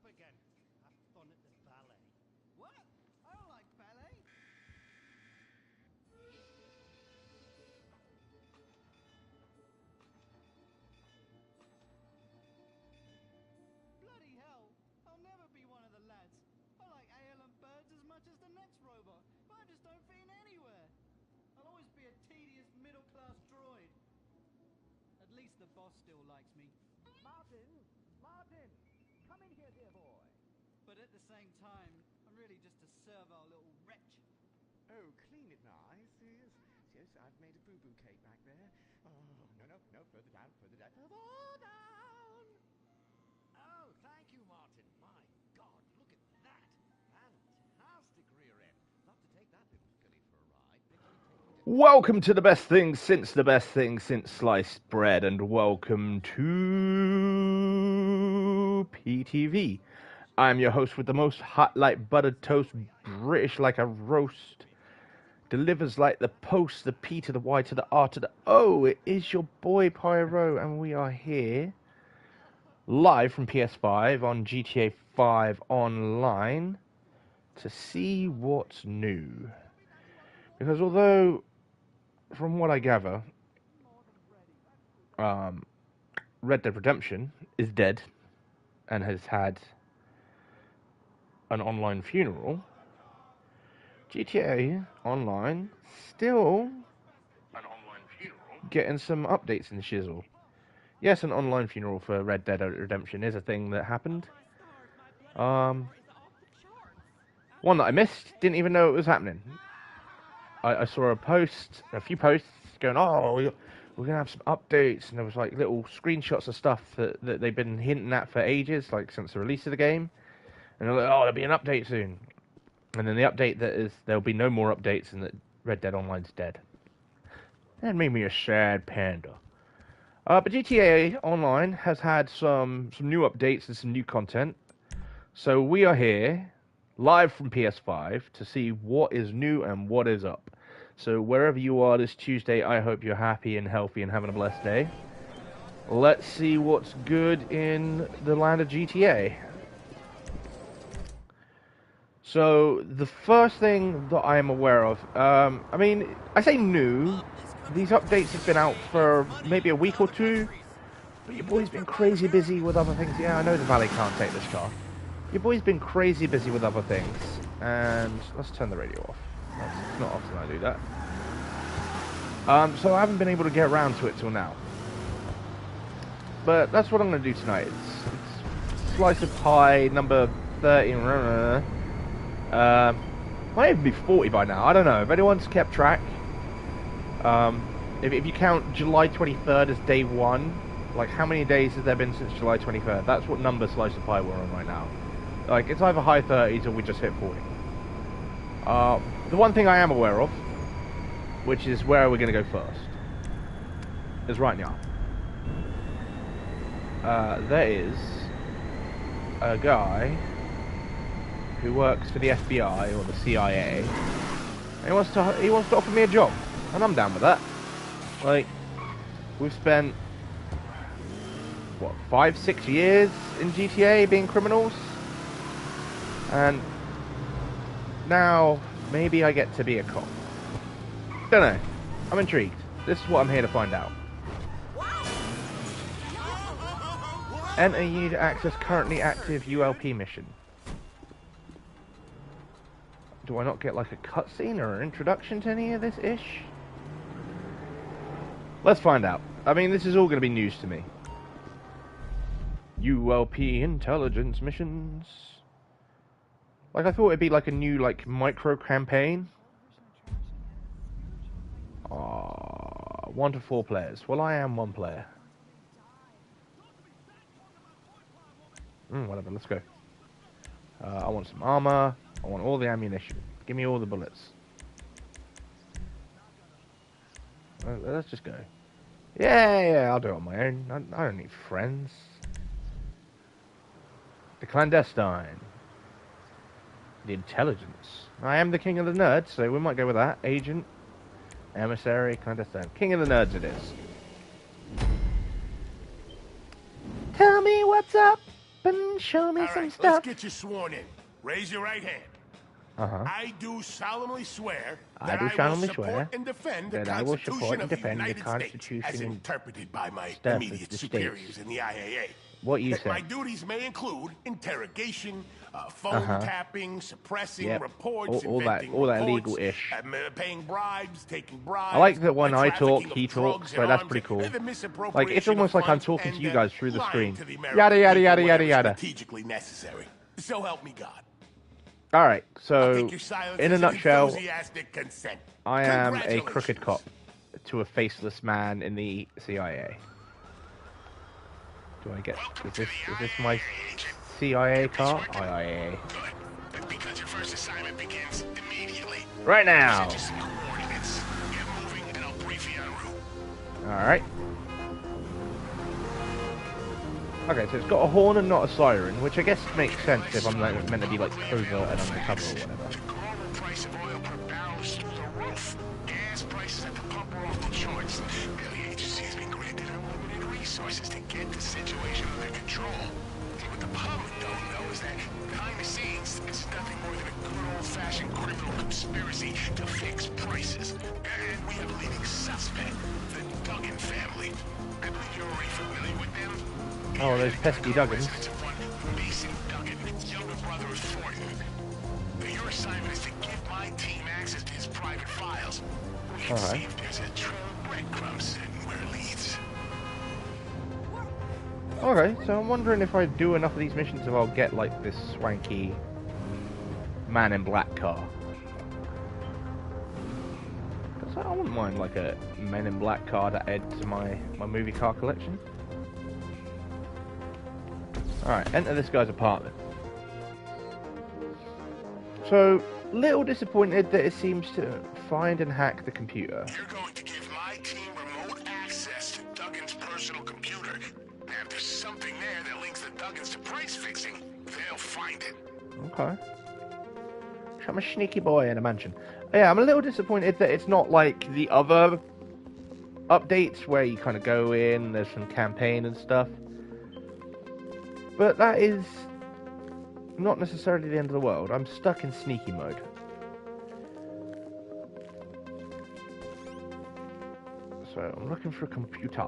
again. Have fun at the ballet. What? I don't like ballet. Bloody hell. I'll never be one of the lads. I like ale and birds as much as the next robot, but I just don't fit in anywhere. I'll always be a tedious middle-class droid. At least the boss still likes me. Martin! Martin! Come in here, dear boy. But at the same time, I'm really just a servile little wretch. Oh, clean it nice. Yes, yes, I've made a boo-boo cake back there. Oh, no, further down, further down, further down! Oh, thank you, Martin. My God, look at that. Fantastic rear end. Love to take that little filly for a ride. Welcome to the best thing since sliced bread, and welcome to PTV. I'm your host with the most hot like buttered toast, British like a roast, delivers like the post, the P to the Y to the R to the O. It is your boy Pyro, and we are here live from PS5 on GTA 5 Online to see what's new. Because although, from what I gather, Red Dead Redemption is dead and has had an online funeral, GTA Online still getting some updates in the shizzle. Yes, an online funeral for Red Dead Redemption is a thing that happened. One that I missed, didn't even know it was happening. I saw a few posts going, oh, we're going to have some updates, and there was like little screenshots of stuff that they've been hinting at for ages, like since the release of the game. And they're like, oh, there'll be an update soon. And then the update that is, there'll be no more updates and that Red Dead Online's dead. That made me a sad panda. But GTA Online has had some new updates and some new content. So we are here, live from PS5, to see what is new and what is up. So wherever you are this Tuesday, I hope you're happy and healthy and having a blessed day. Let's see what's good in the land of GTA. So, the first thing that I am aware of, I mean, I say new, these updates have been out for maybe a week or two, but your boy's been crazy busy with other things. Yeah, I know the valet can't take this car. Your boy's been crazy busy with other things, and let's turn the radio off. It's not often I do that. So I haven't been able to get around to it till now. But that's what I'm going to do tonight. It's Slice of Pie number 30. Might even be 40 by now. I don't know. If anyone's kept track, if you count July 23rd as day one, like how many days has there been since July 23rd? That's what number Slice of Pie we're on right now. Like, it's either high 30s or we just hit 40. The one thing I am aware of, which is where we're going to go first, is right now. There is a guy who works for the FBI or the CIA, and he wants to offer me a job, and I'm down with that. Like, we've spent what, 5-6 years in GTA being criminals, and now maybe I get to be a cop. Don't know. I'm intrigued. This is what I'm here to find out. Enter you to access currently active ULP mission. Do I not get like a cutscene or an introduction to any of this ish? Let's find out. I mean, this is all going to be news to me. ULP intelligence missions. Like, I thought it'd be like a new, like, micro campaign. 1 to 4 players. Well, I am 1 player. Whatever, let's go. I want some armor. I want all the ammunition. Give me all the bullets. Let's just go. Yeah, I'll do it on my own. I don't need friends. The clandestine. The intelligence. I am the king of the nerds, so we might go with that. Agent, emissary, clandestine. King of the nerds it is. Tell me what's up. and show me All some right, stuff. let's get you sworn in. Raise your right hand. Uh-huh. I do solemnly swear I that do I will solemnly support swear and defend the that I will support Constitution and of the defend the United Constitution States as and interpreted by my stuff of immediate the superiors states. in the IAA. What you That my said. duties may include interrogation, phone tapping, suppressing reports, all that inventing reports, legal-ish. paying bribes, taking bribes. I like that when the I talk, trafficking of he drugs talks, so and that's arms, pretty cool. the Like, it's misappropriation almost of like I'm funds, talking to and, you guys through the lying screen. to the American Yada, yada, people yada, yada, whenever yada. strategically necessary. So help me God. Alright, I so, think your silence in a is nutshell, enthusiastic consent. I am a crooked Congratulations. cop to a faceless man in the CIA. Do I get... Is this my CIA car? IIA. Good. Because your first assignment begins immediately. Right now! Just some coordinates. Get moving and I'll brief you en route. Alright. Okay, so it's got a horn and not a siren, which I guess makes sense if I'm like, meant to be like covert and undercover or whatever. The global price of oil per barrel is through the roof. Gas prices at the pump are off the charts. The agency has been granted unlimited resources to get the situation under control. What the public don't know is that behind the scenes, this is nothing more than a good old-fashioned criminal conspiracy to fix prices. And we have a leading suspect, the Duggan family. I believe you're already familiar with them. Oh, those pesky Duggans. Mason Duggan, younger brother of Thornton. Your assignment is to give my team access to his private files. We can see if there's a trail of breadcrumbs and where it leads. Okay, so I'm wondering if I do enough of these missions if I'll get like this swanky Man in Black car. Because I wouldn't mind like a Men in Black car to add to my movie car collection. Alright, enter this guy's apartment. So, little disappointed that it seems to find and hack the computer. You're going to give my team remote access to Duggan's personal computer. Now, if there's something there that links the Duggans to price fixing, they'll find it. Okay. I'm a sneaky boy in a mansion. Yeah, I'm a little disappointed that it's not like the other updates where you kind of go in, there's some campaign and stuff. But that is not necessarily the end of the world. I'm stuck in sneaky mode. So, I'm looking for a computer.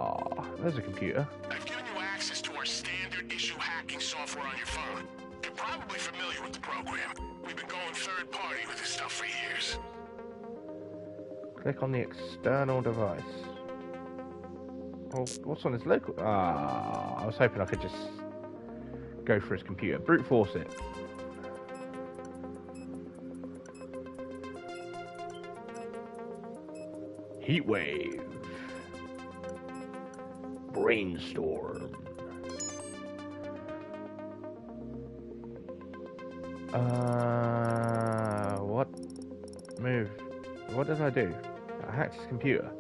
There's a computer. I've given you access to our standard issue hacking software on your phone. You're probably familiar with the program. We've been going third party with this stuff for years. Click on the external device. Oh, what's on his local? I was hoping I could just go for his computer. Brute force it. Heatwave. Brainstorm. What? Move. What did I do? I hacked his computer.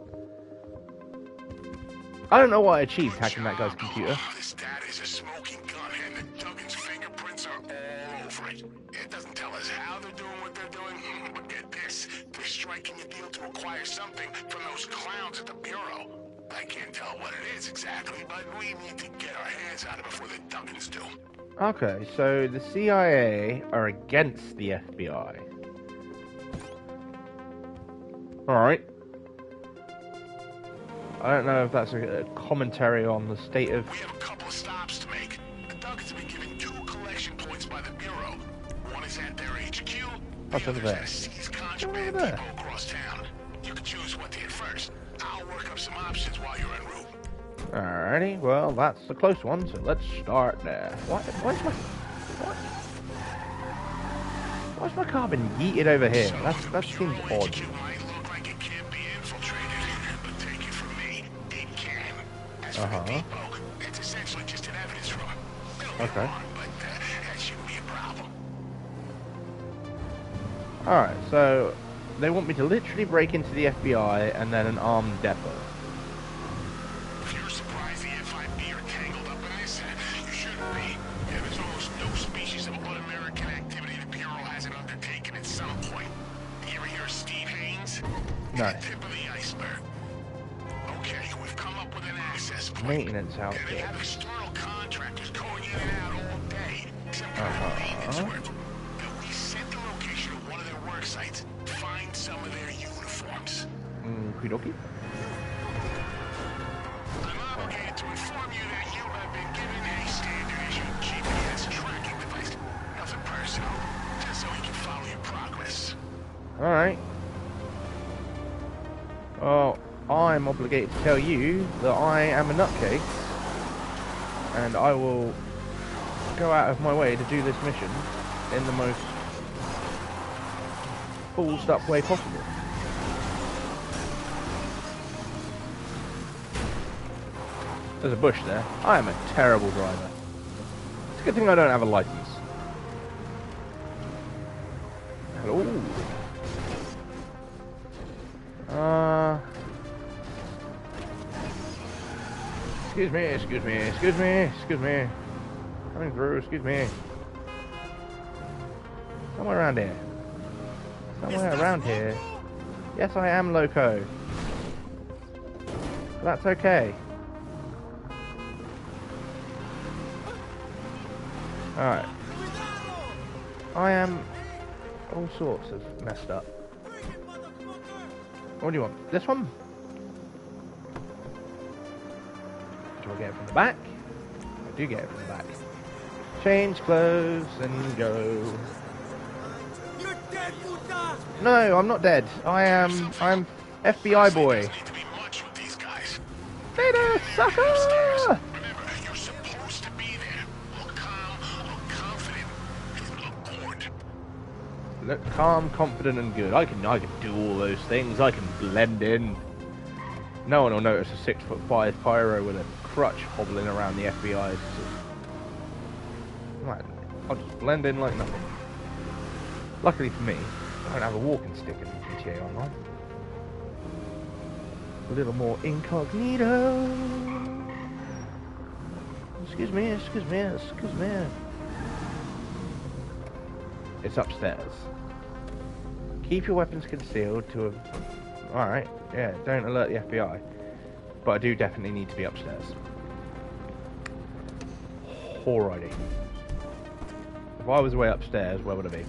I don't know what I achieved hacking that guy's computer. This data is a smoking gun, and the Duggan's fingerprints are all over it. It doesn't tell us how they're doing what they're doing, but get this. They're striking a deal to acquire something from those clowns at the Bureau. I can't tell what it is exactly, but we need to get our hands on it before the Duggans do. Okay, so the CIA are against the FBI. Alright. I don't know if that's a commentary on the state of... We have a couple of stops to make. The Duggans have been given 2 collection points by the Bureau. One is at their HQ, What's the over other is there? at seize contraband Over there. depot across town. You can choose what to hit first. I'll work up some options while you're en route. Alrighty, well, that's a close one, so let's start there. Why's my car been yeeted over here? That seems odd. HQ might look like it can't be infiltrated, but take it from me, it can. As for the depot, it's essentially just an evidence room. Okay. But that shouldn't be a problem. Alright, so they want me to literally break into the FBI and then an armed depot. If you're surprised the FIB are tangled up in this, you shouldn't be. There's almost no species of un-American activity the Bureau hasn't undertaken at some point. You ever hear of Steve Haynes? No. The tip of the iceberg. Okay, we've come up with an access point. Maintenance They outfit. have external contractors going in and out all dokie. I'm obligated to inform you that you have been given a standard issue GPS tracking device. Nothing personal, just so we can follow your progress. Alright. Well, I'm obligated to tell you that I am a nutcase. And I will go out of my way to do this mission in the most ballsed up way possible. There's a bush there. I am a terrible driver. It's a good thing I don't have a license. Hello. Excuse me, excuse me, excuse me, excuse me. Coming through, excuse me. Somewhere around here. Somewhere around here. Yes, I am loco. But that's okay. Alright. I am all sorts of messed up. What do you want? This one? Do I get it from the back? I do get it from the back. Change clothes and go. You're dead, puta! No, I'm not dead. I'm FBI boy. Data sucker! Remember, you're supposed to be there. Look calm, look confident, and look good. Look calm, confident, and good. I can do all those things. I can blend in. No one will notice a 6'5" pyro with a crutch hobbling around the FBI. Right, I'll just blend in like nothing. Luckily for me, I don't have a walking stick in GTA Online. A little more incognito. Excuse me, excuse me, excuse me. It's upstairs. Keep your weapons concealed to a... Alright, yeah, don't alert the FBI. But I do definitely need to be upstairs. Alrighty. If I was way upstairs, where would I be?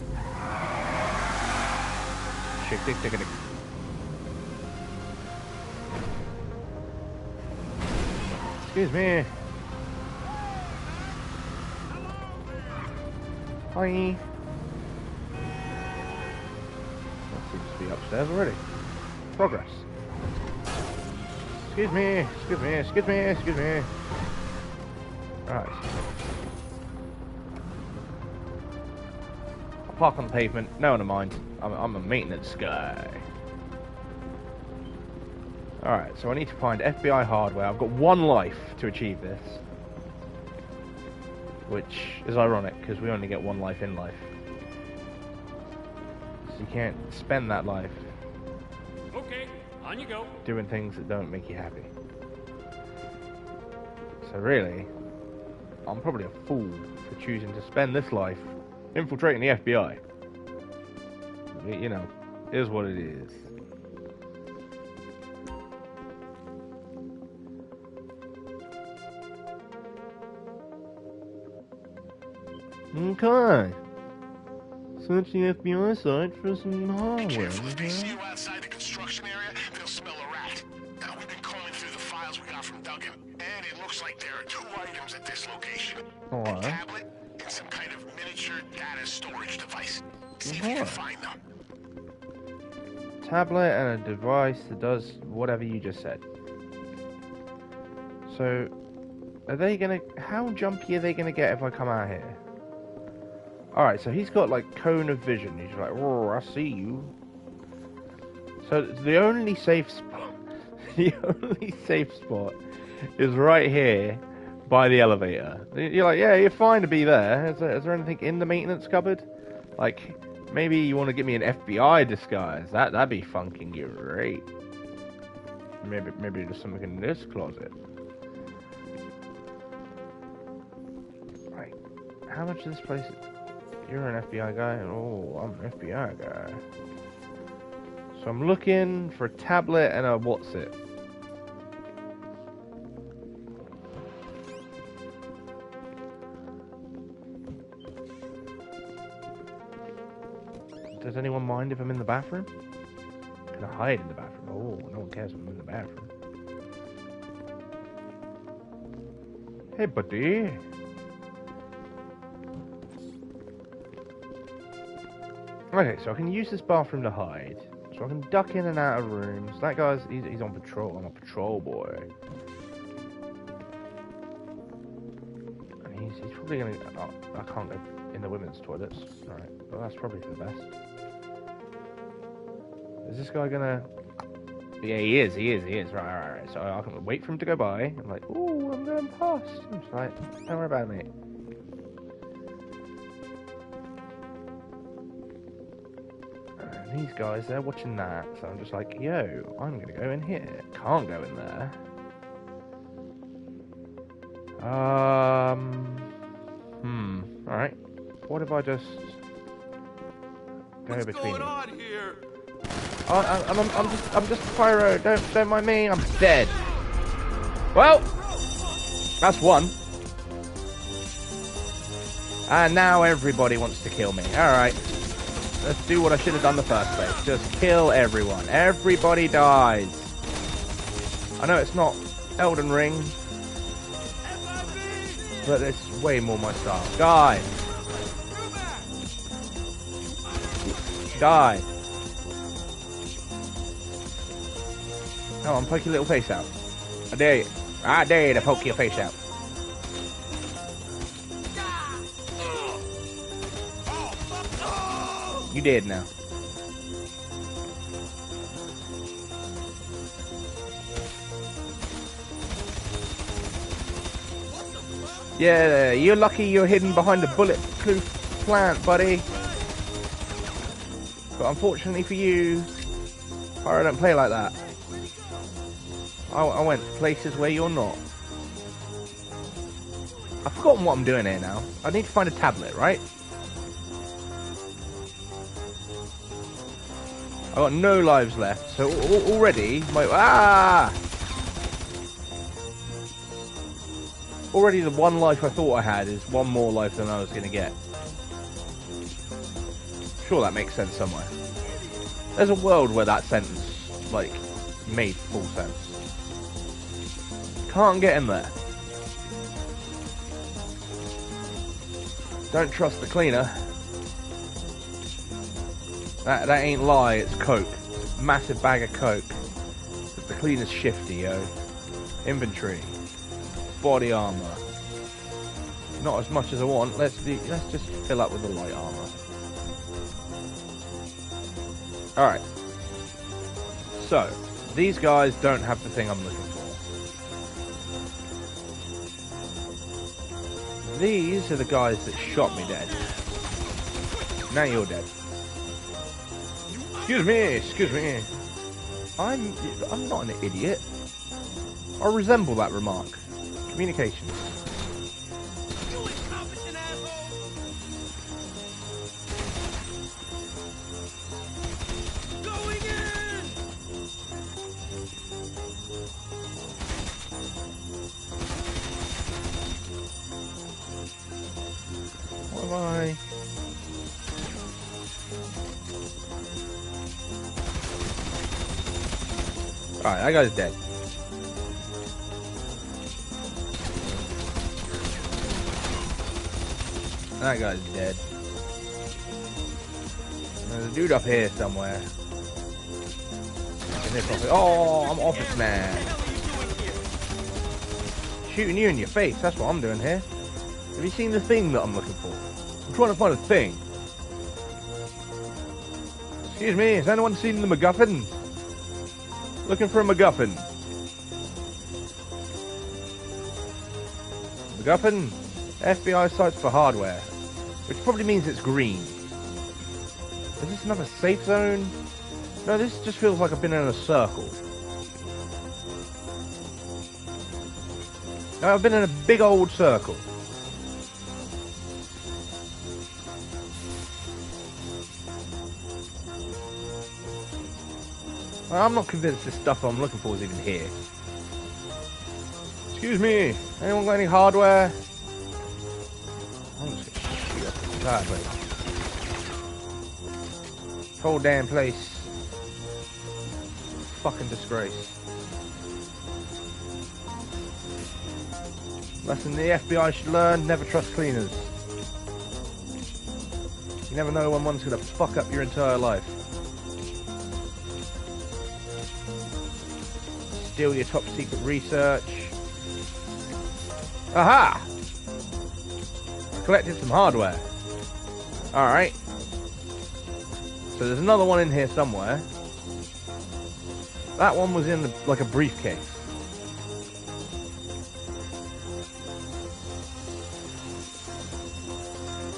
Chick-tick-tick-tick. Excuse me. Hi. That seems to be upstairs already. Progress. Excuse me, excuse me, excuse me, excuse me. Right. I'll park on the pavement. No one will mind. I'm a maintenance guy. Alright, so I need to find FBI hardware. I've got one life to achieve this. Which is ironic, because we only get one life in life. So you can't spend that life Okay, on you go. doing things that don't make you happy. So really, I'm probably a fool for choosing to spend this life infiltrating the FBI. You know, it is what it is. Okay. Search the FBI site for some hardware. Be careful, if they see you outside the construction area, they'll smell a rat. Now, we've been combing through the files we got from Duggan, and it looks like there are 2 items at this location. A tablet and some kind of miniature data storage device. See if you can find them. Tablet and a device that does whatever you just said. So, are they gonna... How jumpy are they gonna get if I come out here? Alright, so he's got like cone of vision. He's like, oh, I see you. So the only safe spot, the only safe spot is right here by the elevator. You're like, yeah, you're fine to be there. Is there anything in the maintenance cupboard? Like, maybe you want to give me an FBI disguise. That'd be fucking great. Maybe there's something in this closet. Right, how much is this place? You're an FBI guy? Oh, I'm an FBI guy. So I'm looking for a tablet and a what's it? Does anyone mind if I'm in the bathroom? Can I hide in the bathroom? Oh, no one cares when I'm in the bathroom. Hey, buddy. Okay, so I can use this bathroom to hide. So I can duck in and out of rooms. That guy's, he's on patrol. I'm a patrol boy. And he's probably gonna... Oh, I can't go in the women's toilets. Alright, well that's probably for the best. Is this guy gonna... Yeah, he is. Right. So I can wait for him to go by. I'm like, ooh, I'm going past. I'm just like, don't worry about it, mate. And these guys, they're watching that. So I'm just like, yo, I'm gonna go in here. Can't go in there. Alright. What if I just go between What's going on here? I'm just Pyro. Don't mind me. I'm dead. Well, that's one. And now everybody wants to kill me. All right, let's do what I should have done the first place. Just kill everyone. Everybody dies. I know it's not Elden Ring, but it's way more my style. Die. Die. Come on, poke your little face out. I dare you. I dare you to poke your face out. You dead now. Yeah, you're lucky you're hidden behind a bulletproof plant, buddy. But unfortunately for you, I don't play like that. I went places where you're not. I've forgotten what I'm doing here now. I need to find a tablet, right? I've got no lives left, so already already the one life I thought I had is one more life than I was going to get. Sure, that makes sense somewhere. There's a world where that sentence, like, made full sense. Can't get in there. Don't trust the cleaner. That ain't lie, it's coke. Massive bag of coke. The cleaner's shifty, yo. Inventory. Body armor. Not as much as I want. Let's just fill up with the light armor. Alright. So, these guys don't have the thing I'm looking for. These are the guys that shot me dead. Now you're dead. Excuse me. I'm not an idiot. I resemble that remark. Communications. You incompetent asshole! Going in! What am I? Alright, that guy's dead. That guy's dead. There's a dude up here somewhere. Oh, I'm office man. Shooting you in your face, that's what I'm doing here. Have you seen the thing that I'm looking for? I'm trying to find a thing. Excuse me, has anyone seen the MacGuffin? Looking for a MacGuffin. MacGuffin? FBI sites for hardware. Which probably means it's green. Is this another safe zone? No, this just feels like I've been in a circle. No, I've been in a big old circle. I'm not convinced this stuff I'm looking for is even here. Excuse me, anyone got any hardware? I'm just gonna shoot up this entire place. Whole damn place. fucking disgrace. Lesson the FBI should learn, never trust cleaners. You never know when one's gonna fuck up your entire life. Steal your top secret research. Aha! I collected some hardware. Alright. So there's another one in here somewhere. That one was in like a briefcase.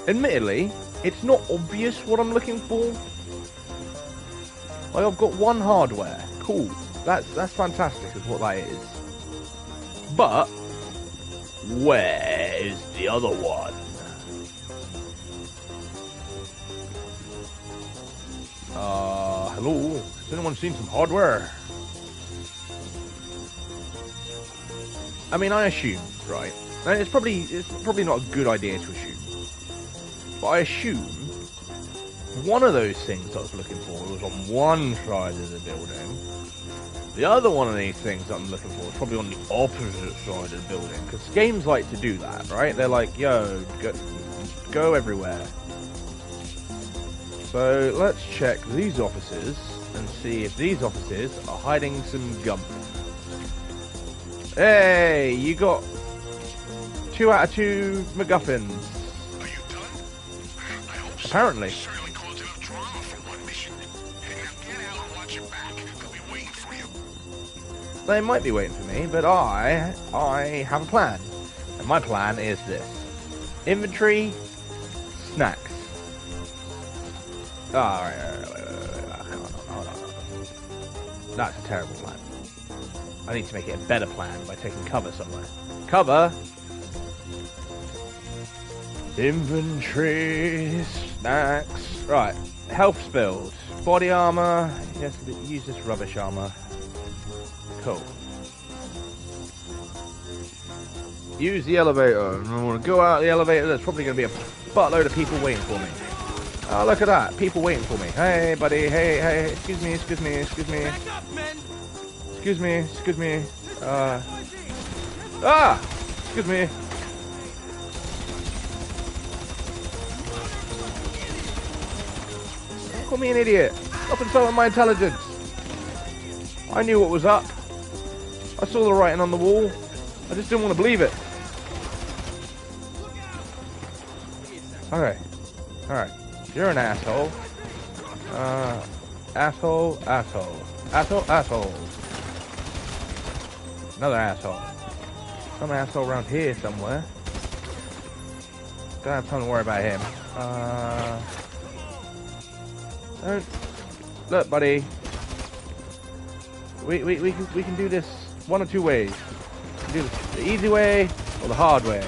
Admittedly, it's not obvious what I'm looking for. Like, I've got one hardware. Cool. That's fantastic is what that is. But where is the other one? Hello? Has anyone seen some hardware? I mean, I assume, right? And it's probably not a good idea to assume. But I assume one of those things I was looking for was on one side of the building. The other one of these things that I'm looking for is probably on the opposite side of the building. Because games like to do that, right? They're like, yo, go everywhere. So let's check these offices and see if these offices are hiding some gum. Hey, you got 2 out of 2 MacGuffins. Are you done? I hope so. Apparently. Certainly caused enough drama for one mission. Hey, now get out and watch your back. They'll be waiting for you. They might be waiting for me, but I have a plan. And my plan is this. Inventory, snacks. Oh, right, hold on. That's a terrible plan. I need to make it a better plan by taking cover somewhere. Cover! Inventory, snacks. Right, health spills. Body armor. Yes, use this rubbish armor. Cool. Use the elevator. And I want to go out the elevator. There's probably going to be a buttload of people waiting for me. Oh, look at that. People waiting for me. Hey, buddy. Hey. Excuse me. Back up, men! Excuse me. Excuse me. Don't call me an idiot. Stop insulting my intelligence. I knew what was up. I saw the writing on the wall. I just didn't want to believe it. Okay. Alright. You're an asshole. Asshole. Another asshole. Some asshole around here somewhere. Don't have time to worry about him. Look, buddy. We can do this one of two ways. We can do this the easy way or the hard way.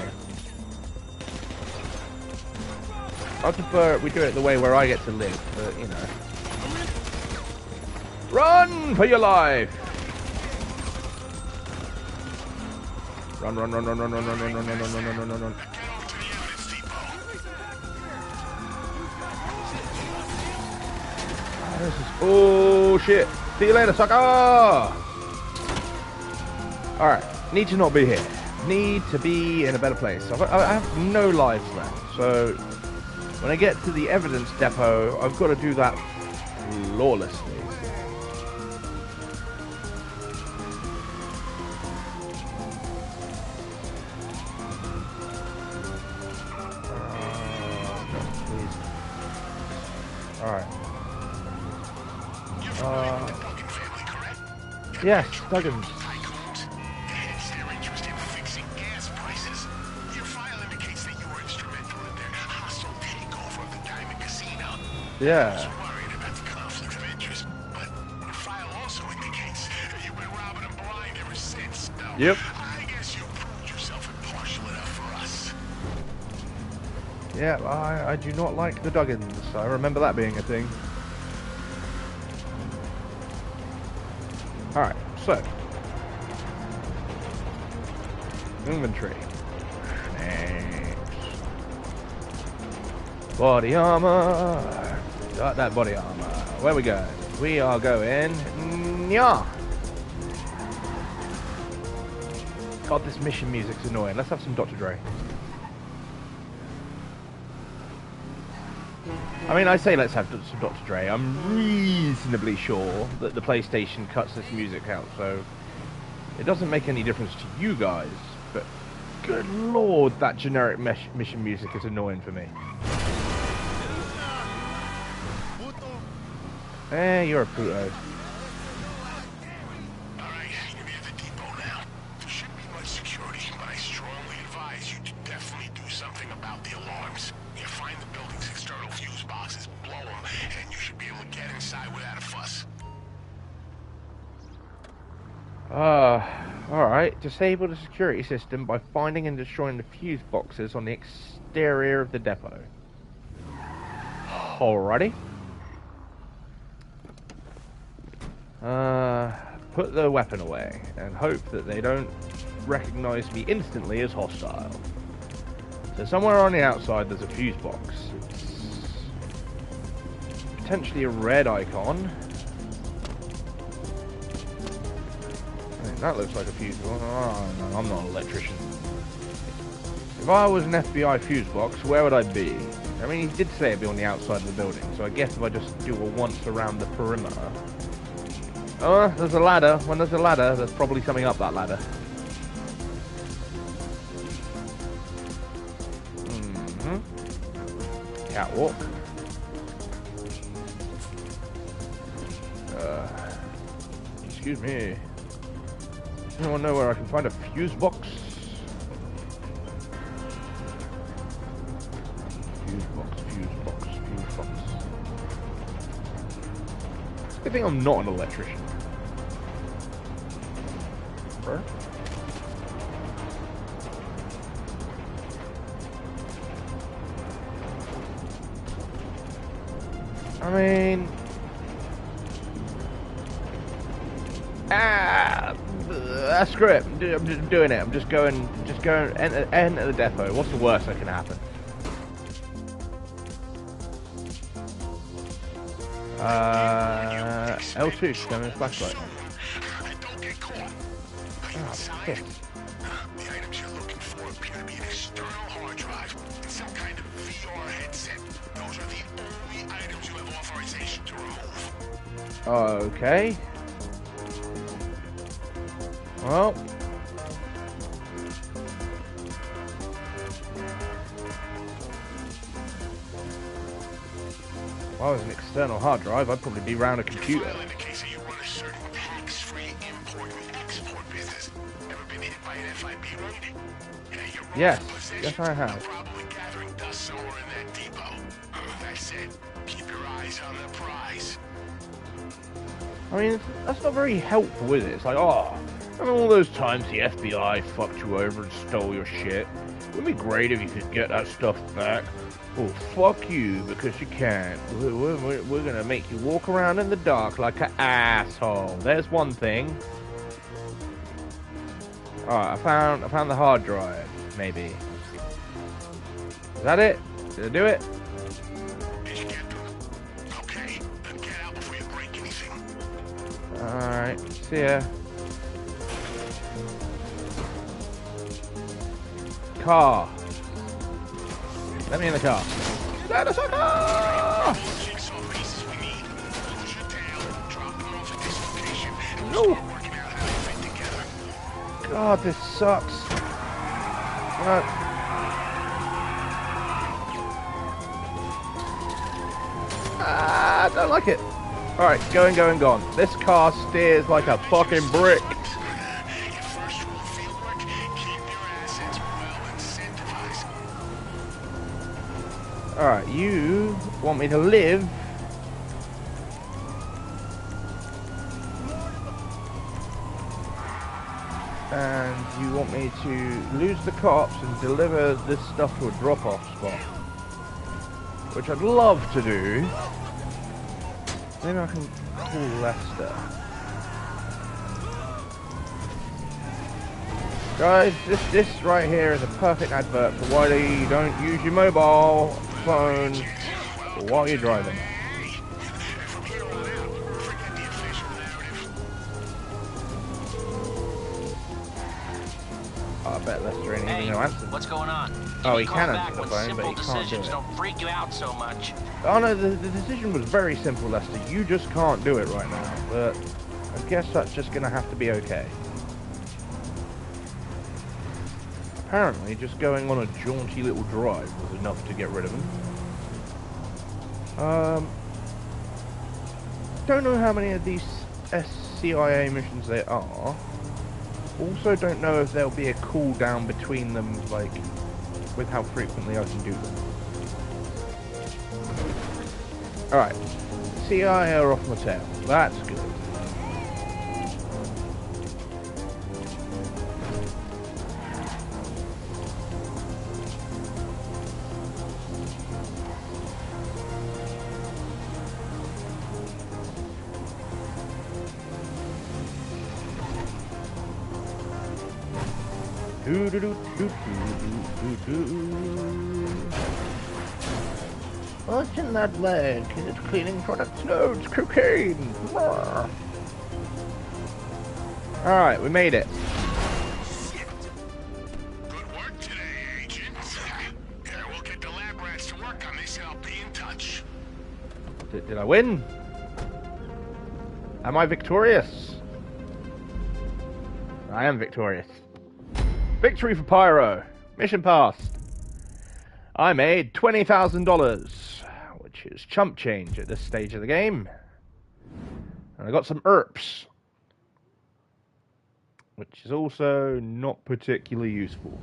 I prefer we do it the way where I get to live, but you know. Run for your life! Run. Oh shit! See you later, sucker! Alright, need to not be here. Need to be in a better place. I have no lives left, so when I get to the evidence depot, I've got to do that flawlessly. Alright. Yes, Duggins. Yeah. Worried about the conflict of interest, but the file also indicates you've been robbing them blind ever since. So yep. I guess you proved yourself impartial enough for us. Yeah, I do not like the Duggins. I remember that being a thing. Alright, so. Inventory. Body armor. Got that body armor. Where we go? We are going Yeah. God, this mission music's annoying. Let's have some Dr. Dre. I mean, I say let's have some Dr. Dre. I'm reasonably sure that the PlayStation cuts this music out, so it doesn't make any difference to you guys. But good lord, that generic mission music is annoying for me. Eh, you're a puto. Alright, you're near the depot now. There shouldn't be much security, but I strongly advise you to definitely do something about the alarms. You find the building's external fuse boxes, blow them, and you should be able to get inside without a fuss. Alright. Disable the security system by finding and destroying the fuse boxes on the exterior of the depot. Alrighty. Put the weapon away and hope that they don't recognize me instantly as hostile. So somewhere on the outside there's a fuse box. It's potentially a red icon. I think that looks like a fuse box. Oh, no, I'm not an electrician. If I was an FBI fuse box, where would I be? I mean, he did say it'd be on the outside of the building, so I guess if I just do a once around the perimeter. Oh, there's a ladder. When there's a ladder, there's probably something up that ladder. Catwalk. Excuse me. Does anyone know where I can find a fuse box? Fuse box, fuse box, fuse box. It's a good thing I'm not an electrician. Bro? I mean... screw it. I'm just doing it. I'm just going, enter the depot. What's the worst that can happen? L2, show me the flashlight. Don't get caught. Inside, the items you're looking for appear to be an external hard drive and some kind of VR headset. Those are the only items you have authorization to remove. Okay. Well. If I was an external hard drive, I'd probably be around a computer. File indicates that you run a certain tax-free import and export business. Ever been hit by an FIB raid? Yes, yes I have. Probably gathering dust somewhere in that depot. That said, keep your eyes on the prize. I mean, that's not very helpful, is it? It's like, oh, remember all those times the FBI fucked you over and stole your shit? Wouldn't it be great if you could get that stuff back? Well, fuck you, because you can't. We're gonna make you walk around in the dark like an asshole. There's one thing. Alright, I found the hard drive, maybe. Is that it? Did I do it? Did you get them? Okay, then get out before you break anything. Alright, see ya. Car. Let me in the car. Let us in the car! Jigsaw pieces we need. Close your tail, drop them off at this location, and No. we'll start working out how they fit together. God, this sucks. I don't like it. Alright, going, gone. This car steers like a fucking brick. Your first rule of fieldwork, keep your assets well incentivized. Alright, you want me to live. And you want me to lose the cops and deliver this stuff to a drop-off spot. Which I'd love to do. Maybe I can call Lester. Guys, this right here is a perfect advert for why you don't use your mobile phone while you're driving. From here on out, forget the official narrative. I bet Lester ain't Hey, even gonna answer. what's going on? Oh, Give me he a can call answer back the when phone, but simple he can't do decisions it. don't freak you out so much. Oh no, the decision was very simple, Lester. You just can't do it right now. But I guess that's just gonna have to be okay. Apparently, just going on a jaunty little drive was enough to get rid of him. Don't know how many of these SCIA missions there are. Also don't know if there'll be a cooldown between them, like, with how frequently I can do them. Alright. CIA are off my tail. That's good. What's in that bag? Is it cleaning products? No, it's cocaine. Alright, we made it. Shit. Good work today, Agent. Yeah, we'll get the lab rats to work on this and I'll be in touch. Did I win? Am I victorious? I am victorious. Victory for Pyro. Mission passed. I made $20,000, which is chump change at this stage of the game. And I got some ERPs, which is also not particularly useful.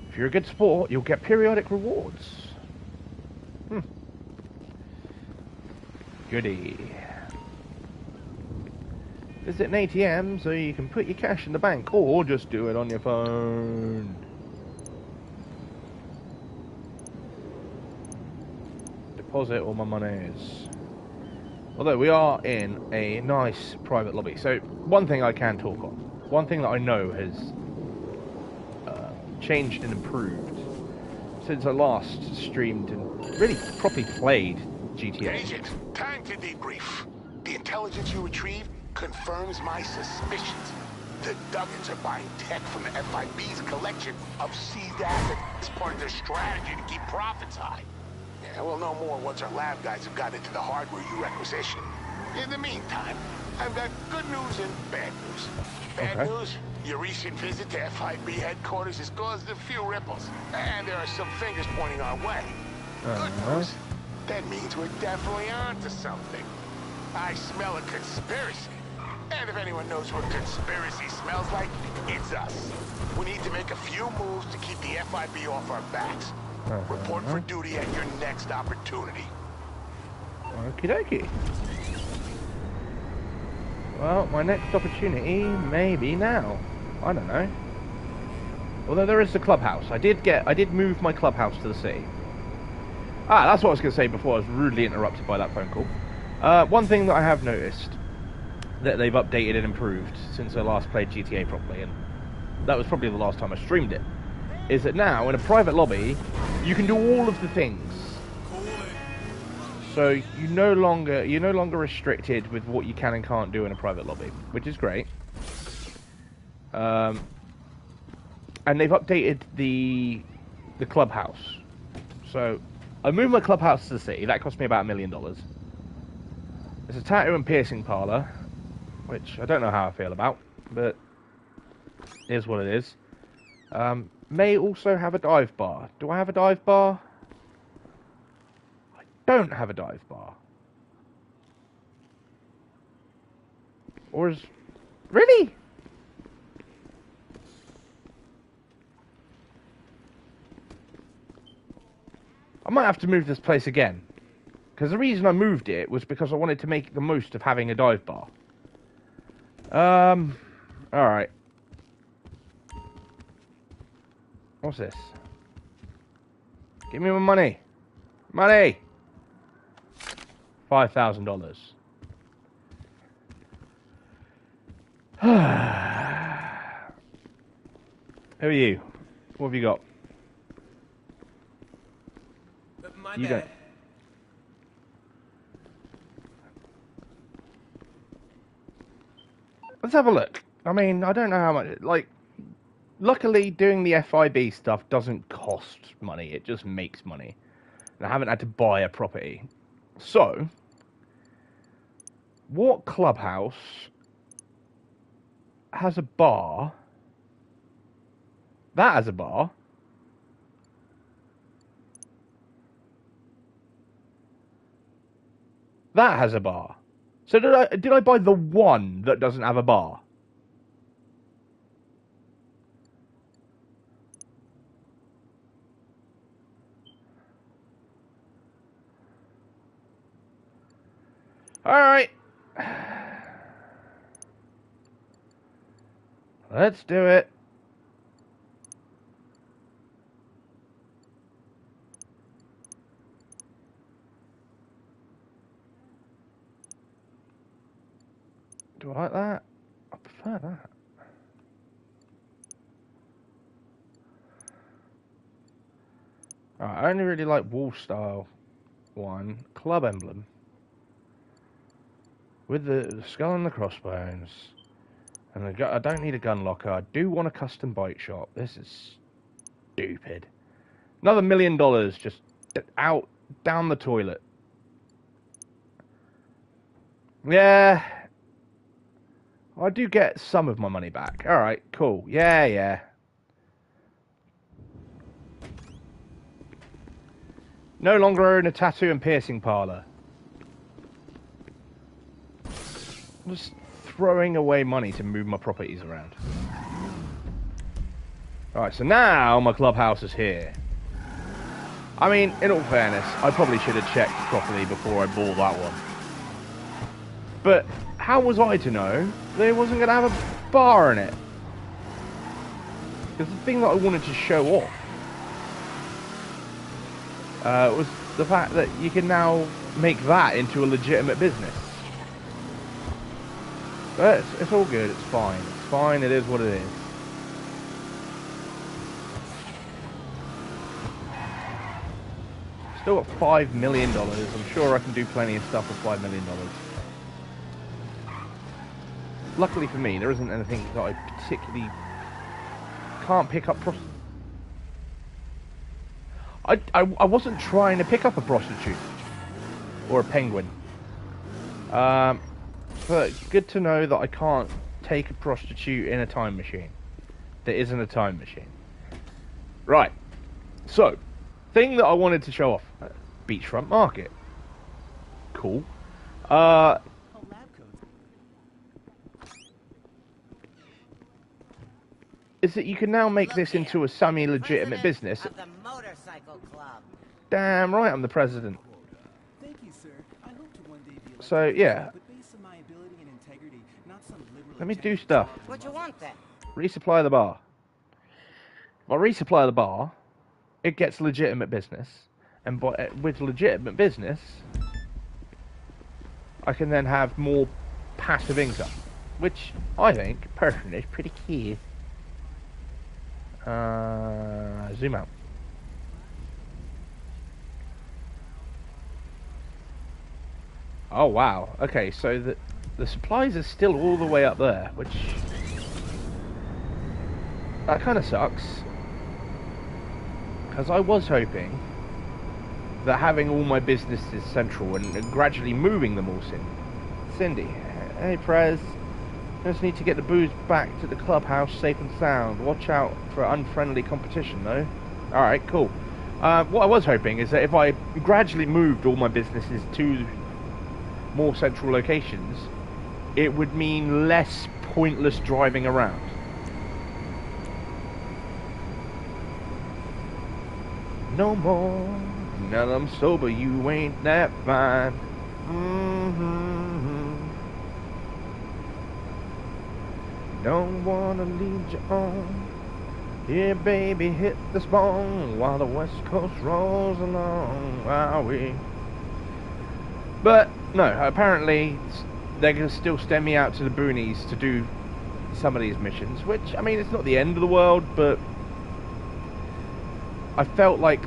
If you're a good sport, you'll get periodic rewards. Goody. Visit an ATM so you can put your cash in the bank, or just do it on your phone. Deposit all my monies. Although we are in a nice private lobby, so one thing I can talk on, one thing that I know has changed and improved since I last streamed and really properly played GTA. Agent, time to debrief. The intelligence you retrieved confirms my suspicions. The Duggins are buying tech from the FIB's collection of seized assets as part of their strategy to keep profits high. Yeah, we'll know more once our lab guys have got into the hardware you requisitioned. In the meantime, I've got good news and bad news. Bad news, your recent visit to FIB headquarters has caused a few ripples, and there are some fingers pointing our way. Good news, that means we're definitely onto something. I smell a conspiracy. And if anyone knows what conspiracy smells like, it's us. We need to make a few moves to keep the FIB off our backs. Report for duty at your next opportunity. Okie dokie. Well, my next opportunity may be now. I don't know. Although there is the clubhouse. I did move my clubhouse to the city. Ah, that's what I was going to say before I was rudely interrupted by that phone call. One thing that I have noticed that they've updated and improved since I last played GTA properly, and that was probably the last time I streamed it, is that now in a private lobby you can do all of the things. So you're no longer restricted with what you can and can't do in a private lobby, which is great. And they've updated the clubhouse. So I moved my clubhouse to the city. That cost me about $1 million. There's a tattoo and piercing parlor, which I don't know how I feel about, but it is what it is. May also have a dive bar. Do I have a dive bar? I don't have a dive bar. Or is... Really? I might have to move this place again. Because the reason I moved it was because I wanted to make the most of having a dive bar. Alright. What's this? Give me my money. Money! $5,000. Who are you? What have you got? You don't. Let's have a look. I mean, I don't know how much... Like, luckily, doing the FIB stuff doesn't cost money. It just makes money. And I haven't had to buy a property. So, what clubhouse has a bar? That has a bar. That has a bar. So did I buy the one that doesn't have a bar? Alright. Let's do it. Do I like that? I prefer that. Alright, I only really like wall style one. Club emblem. With the skull and the crossbones. And I don't need a gun locker. I do want a custom bike shop. This is stupid. Another $1 million just out down the toilet. Yeah. I do get some of my money back. Alright, cool. Yeah. No longer own a tattoo and piercing parlor. I'm just throwing away money to move my properties around. Alright, so now my clubhouse is here. I mean, in all fairness, I probably should have checked properly before I bought that one. But how was I to know that it wasn't going to have a bar in it? Because the thing that I wanted to show off was the fact that you can now make that into a legitimate business. But it's all good, it's fine. It's fine, it is what it is. Still got $5 million. I'm sure I can do plenty of stuff with $5 million. Luckily for me, there isn't anything that I particularly can't pick up. I wasn't trying to pick up a prostitute or a penguin. But good to know that I can't take a prostitute in a time machine. There isn't a time machine. Right. So, thing that I wanted to show off. Beachfront market. Cool. Is that you can now make this into a semi-legitimate business. Of the motorcycle club. Damn right, I'm the president. Thank you, sir. I hope to one day be elected, So yeah, but based on my ability and integrity, not some liberal let me do agenda. stuff. What you want then? Resupply the bar. If I resupply the bar, it gets legitimate business, and with legitimate business, I can then have more passive income, which I think personally is pretty key. Zoom out. Oh wow. Okay, so the supplies are still all the way up there, which that kind of sucks. Because I was hoping that having all my businesses central and gradually moving them all, Cindy. Hey Prez. Just need to get the booze back to the clubhouse safe and sound. Watch out for unfriendly competition, though. Alright, cool. What I was hoping is that if I gradually moved all my businesses to more central locations, it would mean less pointless driving around. No more. Now that I'm sober, you ain't that fine. Don't wanna lead you on. Yeah, baby, hit the spawn while the West Coast rolls along. Are we? But no, apparently they're gonna still send me out to the boonies to do some of these missions. Which, I mean, it's not the end of the world, but I felt like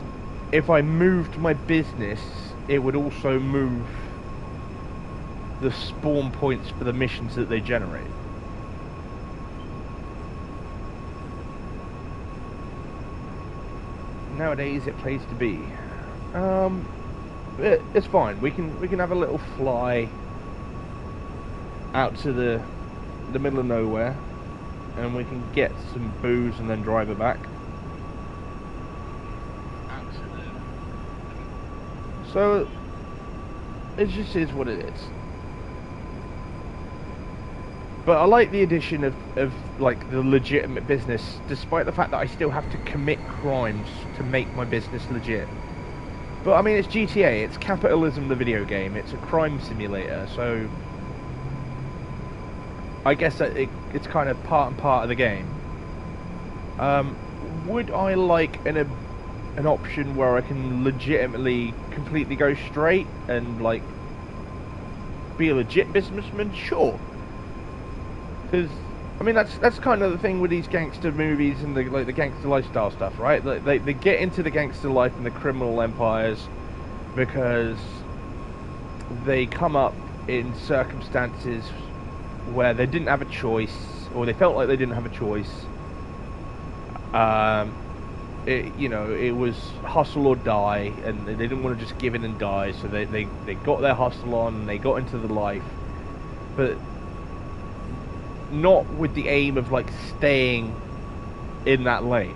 if I moved my business, it would also move the spawn points for the missions that they generate. nowadays it pays to be. It's fine. We can have a little fly out to the middle of nowhere, and we can get some booze and then drive it back. So it just is what it is. But I like the addition of like the legitimate business, despite the fact that I still have to commit crimes to make my business legit. But I mean, it's GTA, it's capitalism the video game, it's a crime simulator, so I guess that it's kind of part and part of the game. Would I like an option where I can legitimately completely go straight and like be a legit businessman? Sure. Because I mean that's kind of the thing with these gangster movies and the gangster lifestyle stuff, right? They get into the gangster life and the criminal empires because they come up in circumstances where they didn't have a choice, or they felt like they didn't have a choice. It was hustle or die, and they didn't want to just give in and die, so they got their hustle on, and they got into the life, but not with the aim of like staying in that lane.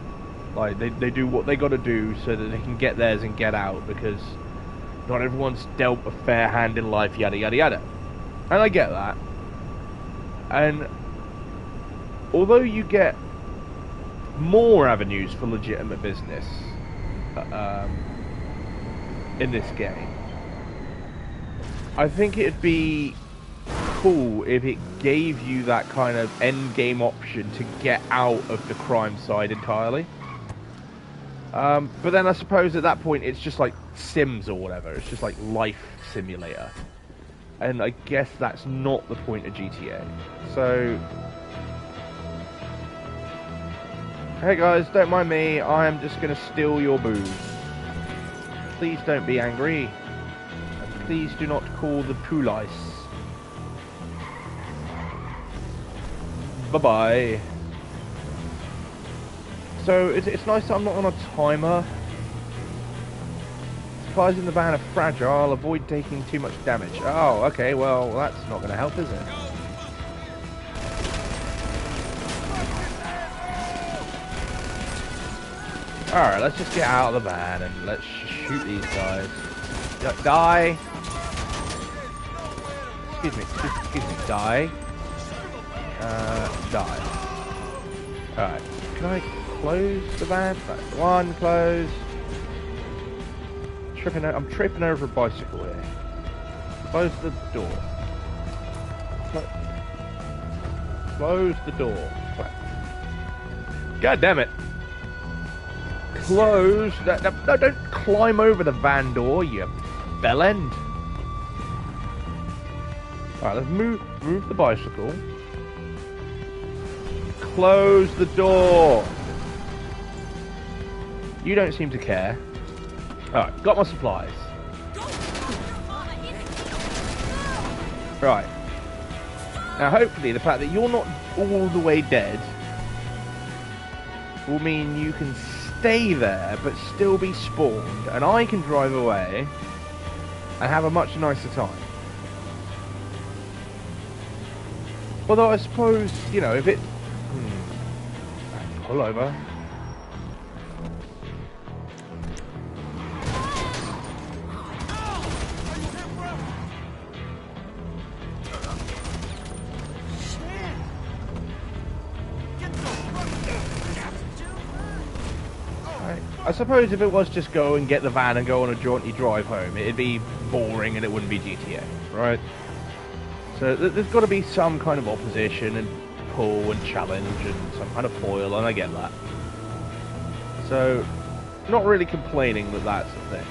Like they do what they got to do so that they can get theirs and get out, because not everyone's dealt a fair hand in life, yada yada yada. And I get that. And although you get more avenues for legitimate business in this game, I think it'd be cool if it gave you that kind of end game option to get out of the crime side entirely. But then I suppose at that point it's just like Sims or whatever. It's just like life simulator. And I guess that's not the point of GTA. So, hey guys, don't mind me. I am just going to steal your booze. Please don't be angry. And please do not call the police. Bye-bye. So, it's nice that I'm not on a timer. Supplies in the van are fragile. Avoid taking too much damage. Oh, okay, well, that's not going to help, is it? Alright, let's just get out of the van and let's shoot these guys. Die! Excuse me, die. Die. Alright, can I close the van? Right, one, close. I'm tripping over a bicycle here. Close the door. Close the door. God damn it. Close that. No, don't climb over the van door, you bellend. Alright, let's move the bicycle. Close the door. You don't seem to care. Alright, got my supplies. Right. Now hopefully the fact that you're not all the way dead will mean you can stay there but still be spawned, and I can drive away and have a much nicer time. Although I suppose, you know, if it... Pull over. I suppose if it was just go and get the van and go on a jaunty drive home, it'd be boring and it wouldn't be GTA, right? So there's got to be some kind of opposition and pull and challenge and some kind of foil, and I get that. So, not really complaining that that's the thing.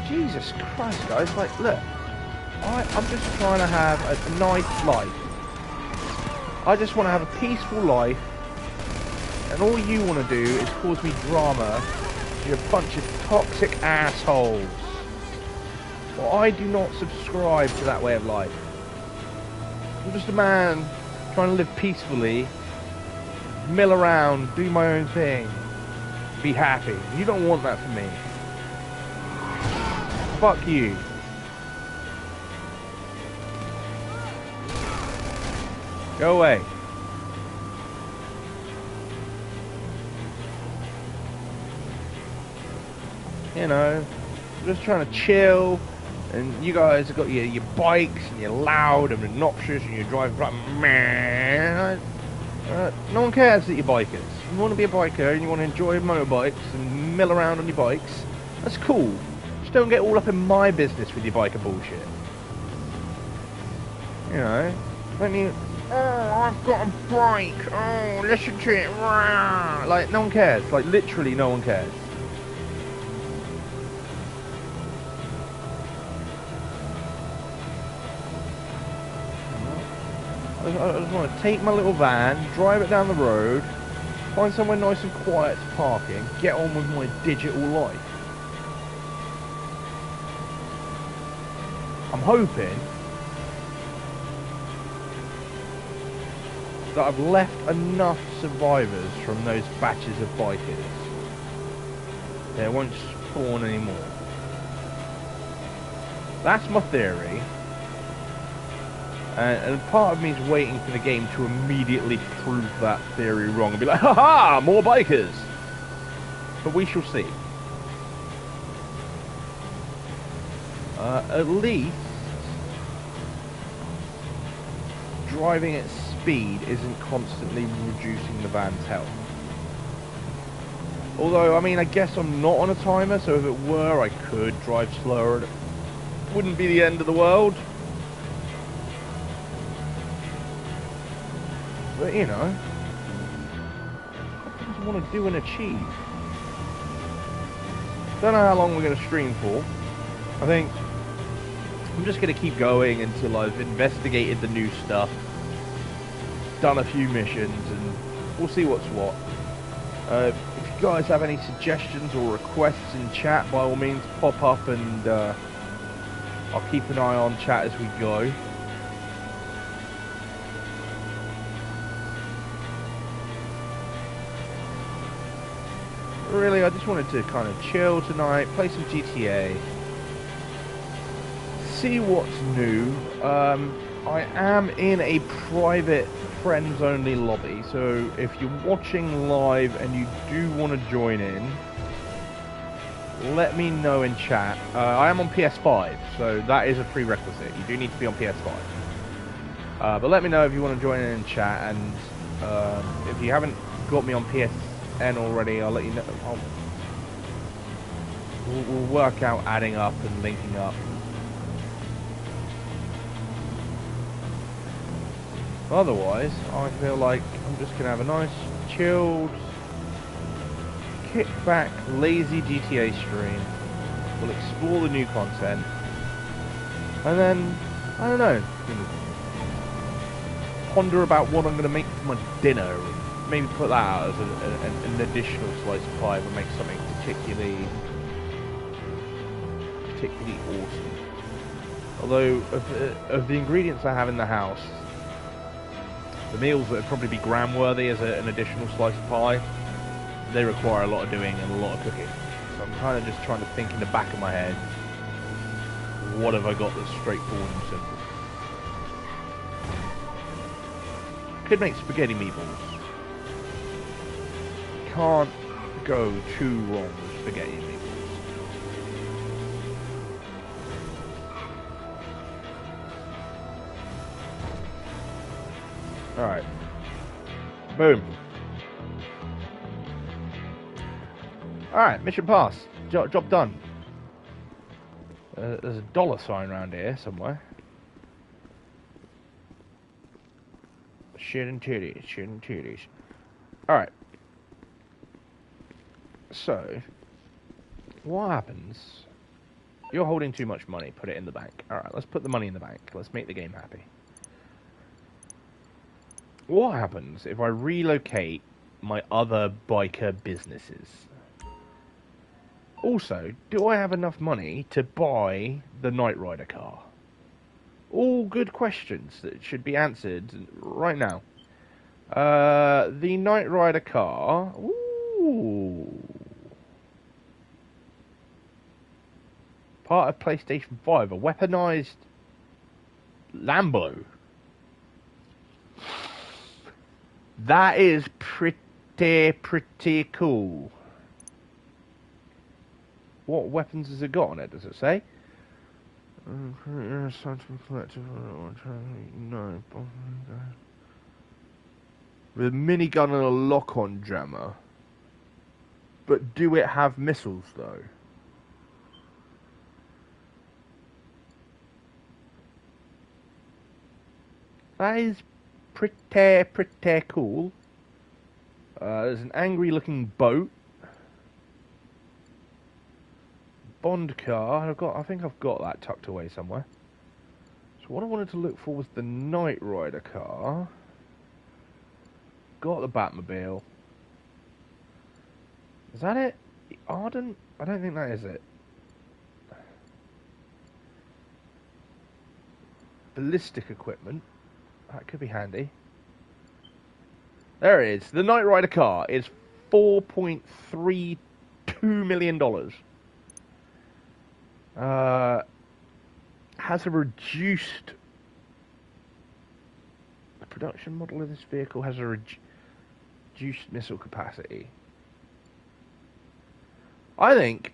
Jesus Christ, guys, like, look, I'm just trying to have a nice life. I just want to have a peaceful life, and all you want to do is cause me drama. You're a bunch of toxic assholes. Well, I do not subscribe to that way of life. I'm just a man trying to live peacefully mill around, do my own thing, be happy. You don't want that for me. Fuck you. Go away. You know, just trying to chill, and you guys have got your bikes, and you're loud and obnoxious, and you're driving like, man. No one cares that you're bikers. You want to be a biker, and you want to enjoy motorbikes and mill around on your bikes. That's cool. Just don't get all up in my business with your biker bullshit. You know, don't you? Oh, I've got a bike. Oh, listen to it. Like, no one cares. Like, literally, no one cares. I just want to take my little van, drive it down the road, find somewhere nice and quiet to park in, get on with my digital life. I'm hoping that I've left enough survivors from those batches of bikers. They won't spawn anymore. That's my theory. And part of me is waiting for the game to immediately prove that theory wrong and be like, haha, more bikers! But we shall see. At least driving at speed isn't constantly reducing the van's health. Although, I mean, I guess I'm not on a timer, so if it were, I could drive slower. It wouldn't be the end of the world. But, you know, I want to do and achieve. Don't know how long we're going to stream for. I think I'm just going to keep going until I've investigated the new stuff, done a few missions, and we'll see what's what. If you guys have any suggestions or requests in chat, by all means, pop up, and I'll keep an eye on chat as we go. Really, I just wanted to kind of chill tonight, play some GTA, see what's new. I am in a private friends-only lobby, so if you're watching live and you do want to join in, let me know in chat. I am on PS5, so that is a prerequisite. You do need to be on PS5. But let me know if you want to join in chat, and if you haven't got me on PSN already, I'll let you know. We'll work out adding up and linking up. Otherwise, I feel like I'm just going to have a nice, chilled, kick-back, lazy GTA stream. We'll explore the new content. And then, I don't know, ponder about what I'm going to make for my dinner. And maybe put that out as an additional slice of pie and make something particularly awesome. Although, of the ingredients I have in the house, the meals that would probably be gram-worthy as an additional slice of pie, they require a lot of doing and a lot of cooking. So I'm kind of just trying to think in the back of my head, what have I got that's straightforward and simple? Could make spaghetti meatballs. Can't go too wrong with spaghetti meatballs. Alright. Boom. Alright, mission passed. Job done. There's a dollar sign around here somewhere. Shit and titties, shit and titties. Alright. So, what happens? You're holding too much money, put it in the bank. Alright, let's put the money in the bank. Let's make the game happy. What happens if I relocate my other biker businesses? Also, do I have enough money to buy the Knight Rider car? All good questions that should be answered right now. The Knight Rider car. Ooh. Part of PlayStation 5, a weaponized Lambo. That is pretty cool. What weapons has it got on it, does it say? No. With a minigun and a lock-on jammer. But do it have missiles, though? That is pretty cool. There's an angry-looking boat. Bond car. I think I've got that tucked away somewhere. So what I wanted to look for was the Knight Rider car. Got the Batmobile. Is that it? The Ardent? I don't think that is it. Ballistic equipment. That could be handy. There it is. The Knight Rider car is $4.32 million. Has a reduced... The production model of this vehicle has a reduced missile capacity. I think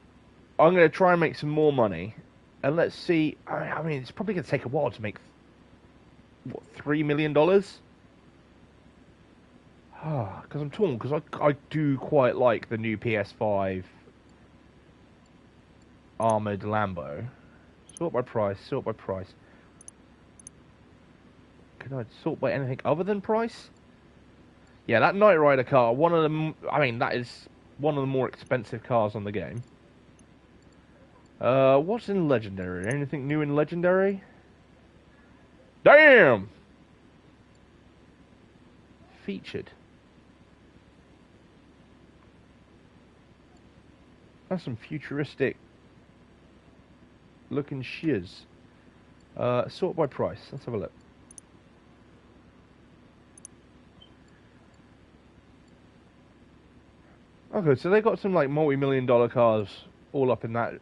I'm going to try and make some more money. And let's see... I mean, it's probably going to take a while to make... What, $3 million? Because I'm torn, because I do quite like the new PS5 armoured Lambo. Sort by price, sort by price. Can I sort by anything other than price? Yeah, that Knight Rider car, one of them, I mean, that is one of the more expensive cars on the game. What's in Legendary? Anything new in Legendary? Damn! Featured. That's some futuristic looking shiz. Sort by price. Let's have a look. Okay, so they got some like multi-million-dollar cars all up in that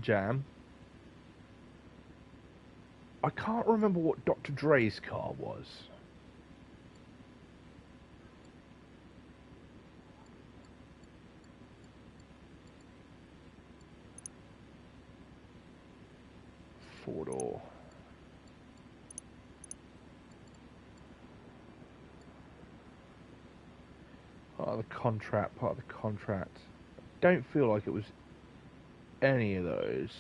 jam. I can't remember what Dr. Dre's car was. Four-door. Part of the contract, part of the contract. Don't feel like it was any of those.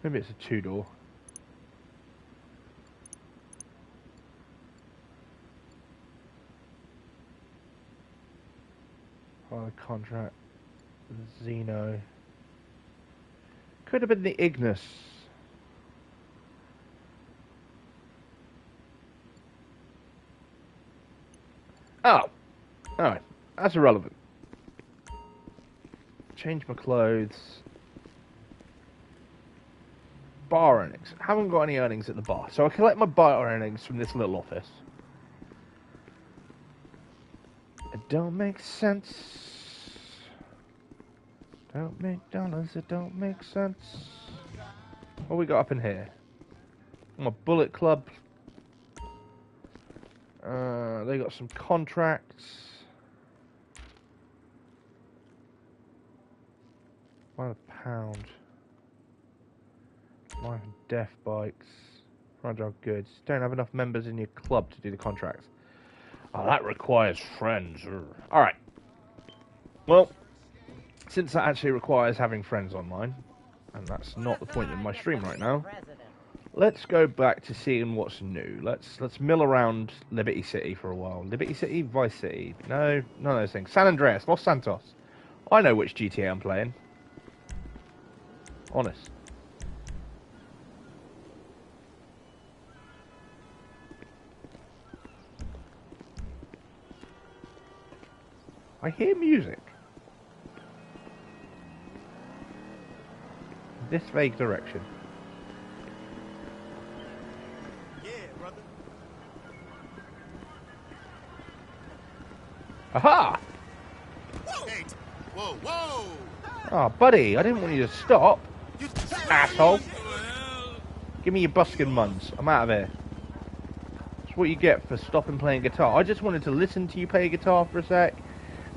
Maybe it's a two-door. Part of the contract. Xeno. Could have been the Ignis. Oh! Alright. That's irrelevant. Change my clothes. Bar earnings. Haven't got any earnings at the bar. So I collect my bar earnings from this little office. It don't make sense. Don't make dollars, it don't make sense. What we got up in here? My Bullet Club. They got some contracts. £1. Life and death bikes. Fragile goods. Don't have enough members in your club to do the contracts. Oh, that requires friends. Alright. Well, since that actually requires having friends online, and that's not the point of my stream right now, let's go back to seeing what's new. Let's mill around Liberty City for a while. Liberty City, Vice City. No, none of those things. San Andreas, Los Santos. I know which GTA I'm playing. Honest. I hear music. This vague direction. Aha! Hey, whoa, whoa! Oh, buddy, I didn't want you to stop. Asshole. Give me your buskin muns. I'm out of here. That's what you get for stopping playing guitar. I just wanted to listen to you play guitar for a sec,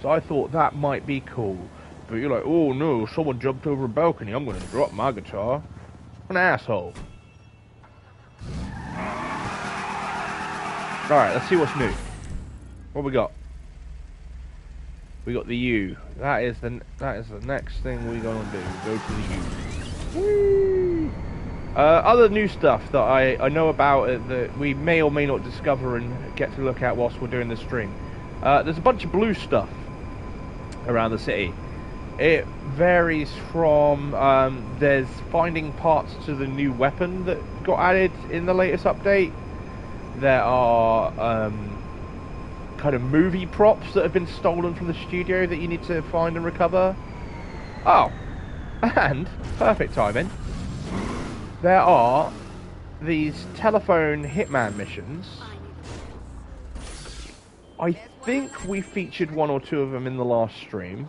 so I thought that might be cool. But you're like, oh no, someone jumped over a balcony. I'm going to drop my guitar. An asshole. Alright, let's see what's new. What we got? We got the U. That is the next thing we're gonna do. Go to the U. Whee! Other new stuff that I know about that we may or may not discover and get to look at whilst we're doing the stream. There's a bunch of blue stuff around the city. It varies from there's finding parts to the new weapon that got added in the latest update. There are kind of movie props that have been stolen from the studio that you need to find and recover. Oh, and perfect timing. There are these telephone hitman missions. I think we featured one or two of them in the last stream.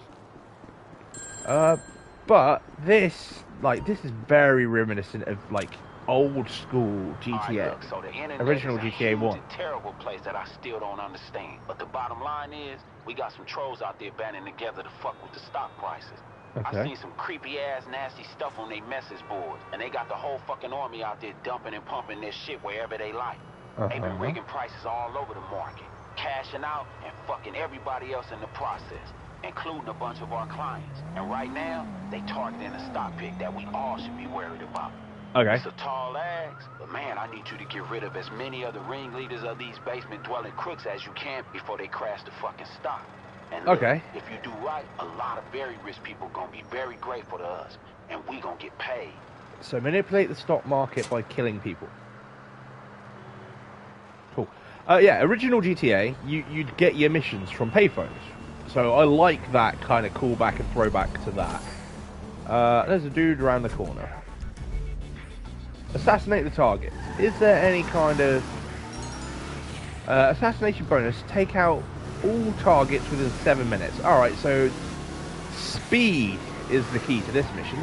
But this is very reminiscent of like old school GTA, Look, so the internet original is a GTA huge 1. and terrible place that I still don't understand. But the bottom line is, we got some trolls out there banding together to fuck with the stock prices. Okay. I seen some creepy ass nasty stuff on their message boards, and they got the whole fucking army out there dumping and pumping their shit wherever they like. They've been rigging prices all over the market, cashing out and fucking everybody else in the process, including a bunch of our clients. And right now, they targeting a stock pick that we all should be worried about. Okay. It's a tall ask, but man, I need you to get rid of as many of the ringleaders of these basement-dwelling crooks as you can before they crash the fucking stock. And look, Okay. if you do right, a lot of very rich people gonna be very grateful to us, and we gonna get paid. So manipulate the stock market by killing people. Cool. Yeah, original GTA, you'd get your missions from payphones. So I like that kind of callback and throwback to that. There's a dude around the corner. Assassinate the target. Is there any kind of assassination bonus? Take out all targets within 7 minutes. Alright, so speed is the key to this mission.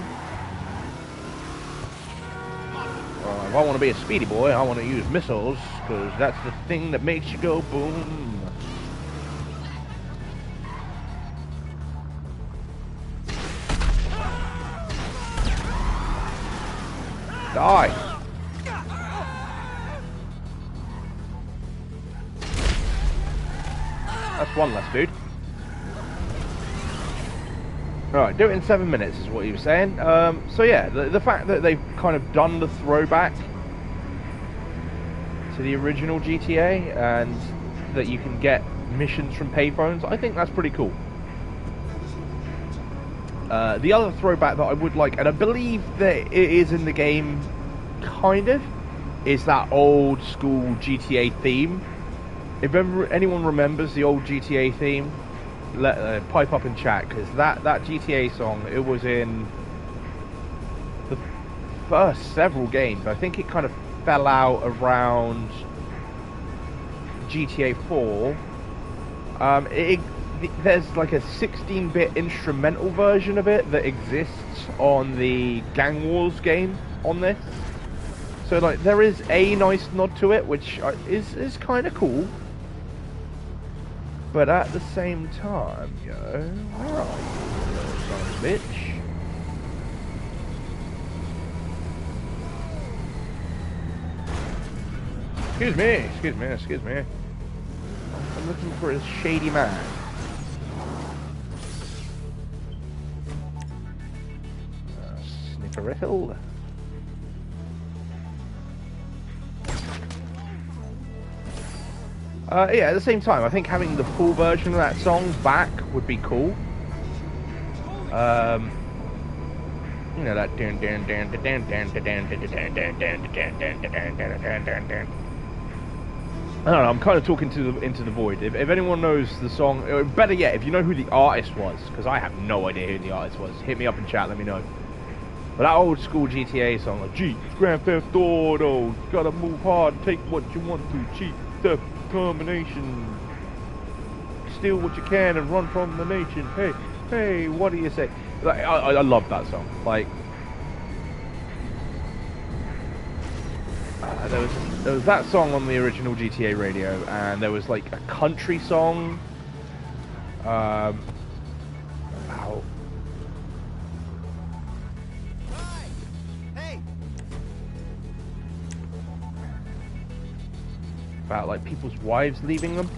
If I want to be a speedy boy, I want to use missiles, because that's the thing that makes you go boom. Die! That's one less, dude. Right, do it in 7 minutes is what he was saying. So yeah, the fact that they've kind of done the throwback to the original GTA and that you can get missions from payphones, I think that's pretty cool. The other throwback that I would like, and I believe that it is in the game, kind of, is that old school GTA theme. If anyone remembers the old GTA theme, pipe up in chat, because that GTA song, it was in the first several games. I think it kind of fell out around GTA 4. There's like a 16-bit instrumental version of it that exists on the Gang Wars game on this. So like there is a nice nod to it, which is kind of cool. But at the same time, yo, where are you, little son of a bitch? Excuse me. I'm looking for a shady man. Snickeriffle. Yeah, at the same time, I think having the full version of that song back would be cool. You know that. I don't know. I'm kind of talking into the void. If anyone knows the song, or better yet, if you know who the artist was, because I have no idea who the artist was, hit me up in chat. Let me know. But that old school GTA song, like G, Grand Theft Auto, gotta move hard, take what you want to, cheat, theft, combination, steal what you can and run from the nation. Hey, hey, what do you say? Like, I love that song. Like, there was that song on the original GTA radio, and there was like a country song. About about like people's wives leaving them.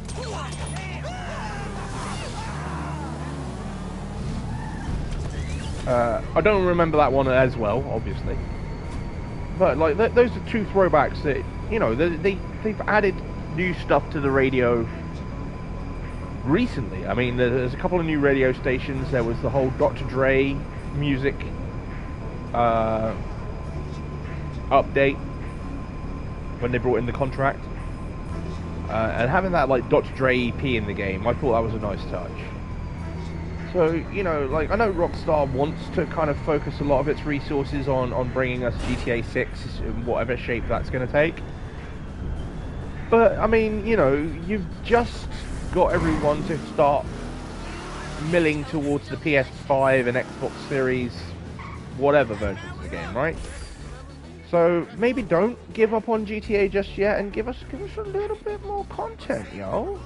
I don't remember that one as well, obviously, but like those are two throwbacks that, you know, they've added new stuff to the radio recently. I mean, there's a couple of new radio stations. There was the whole Dr. Dre music update when they brought in the contract. And having that like Dr. Dre EP in the game, I thought that was a nice touch. So, you know, like, I know Rockstar wants to kind of focus a lot of its resources on bringing us GTA 6 in whatever shape that's going to take. But, I mean, you know, you've just got everyone to start milling towards the PS5 and Xbox Series whatever versions of the game, right? So maybe don't give up on GTA just yet and give us a little bit more content, yo.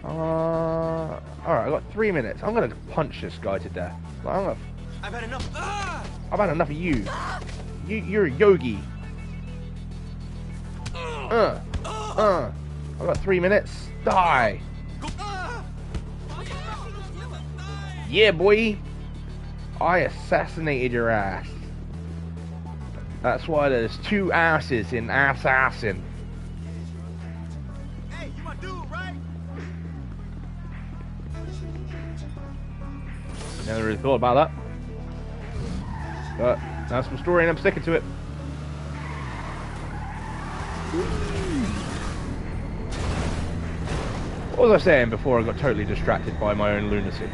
Alright, I got 3 minutes. I'm gonna punch this guy to death. Like, I've had enough. I've had enough of you. You're a yogi. I've got 3 minutes. Die. Yeah, boy. I assassinated your ass. That's why there's 2 asses in assassin. Hey, you my dude, right? Never really thought about that. But that's my story and I'm sticking to it. What was I saying before I got totally distracted by my own lunacy?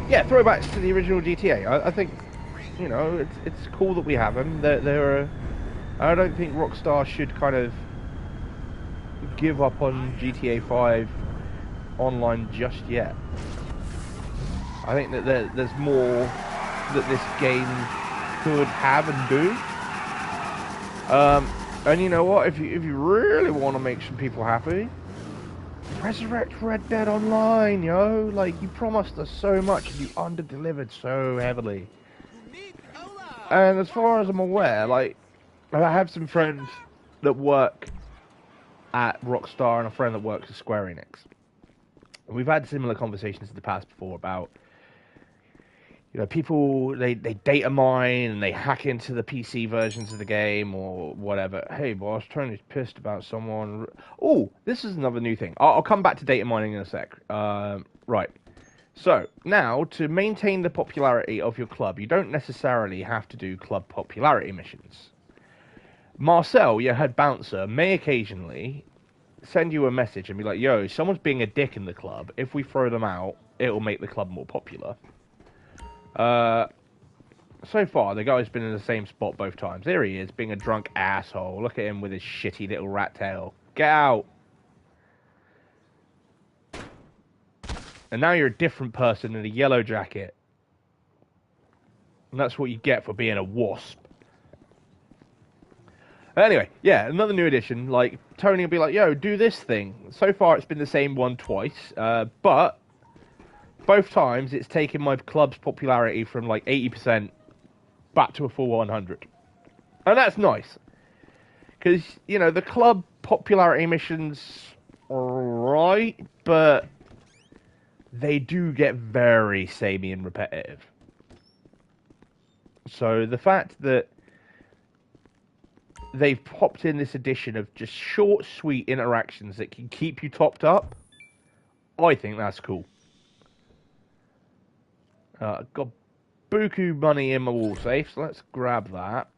Yeah, throwbacks to the original GTA. I think, you know, it's cool that we have them. I don't think Rockstar should kind of give up on GTA 5 online just yet. I think that there's more that this game could have and do. And you know what? If you really want to make some people happy, resurrect Red Dead Online, yo. Like, you promised us so much and you under-delivered so heavily. And as far as I'm aware, like, I have some friends that work at Rockstar and a friend that works at Square Enix. And we've had similar conversations in the past before about, you know, people, they data mine and they hack into the PC versions of the game or whatever. Hey, boss, Tony's pissed about someone. Oh, this is another new thing. I'll come back to data mining in a sec. Right. So, now, to maintain the popularity of your club, you don't necessarily have to do club popularity missions. Marcel, your head bouncer, may occasionally send you a message and be like, yo, someone's being a dick in the club. If we throw them out, it'll make the club more popular. So far, the guy's been in the same spot both times. There he is, being a drunk asshole. Look at him with his shitty little rat tail. Get out! And now you're a different person in a yellow jacket. And that's what you get for being a wasp. Anyway, yeah, another new addition. Like, Tony will be like, yo, do this thing. So far, it's been the same one twice. But both times, it's taken my club's popularity from like 80% back to a full 100. And that's nice. Because, you know, the club popularity missions are right, but they do get very samey and repetitive. So the fact that they've popped in this edition of just short, sweet interactions that can keep you topped up, I think that's cool. Got buku money in my wall safe, so let's grab that.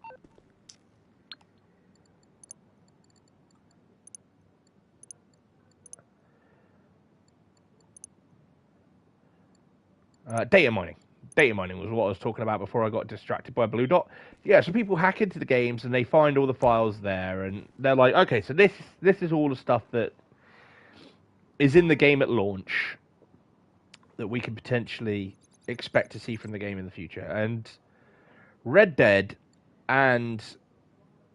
Data mining. data mining was what I was talking about before I got distracted by Blue Dot. Yeah, so people hack into the games and they find all the files there, and they're like, okay, so this is all the stuff that is in the game at launch that we can potentially expect to see from the game in the future. And Red Dead and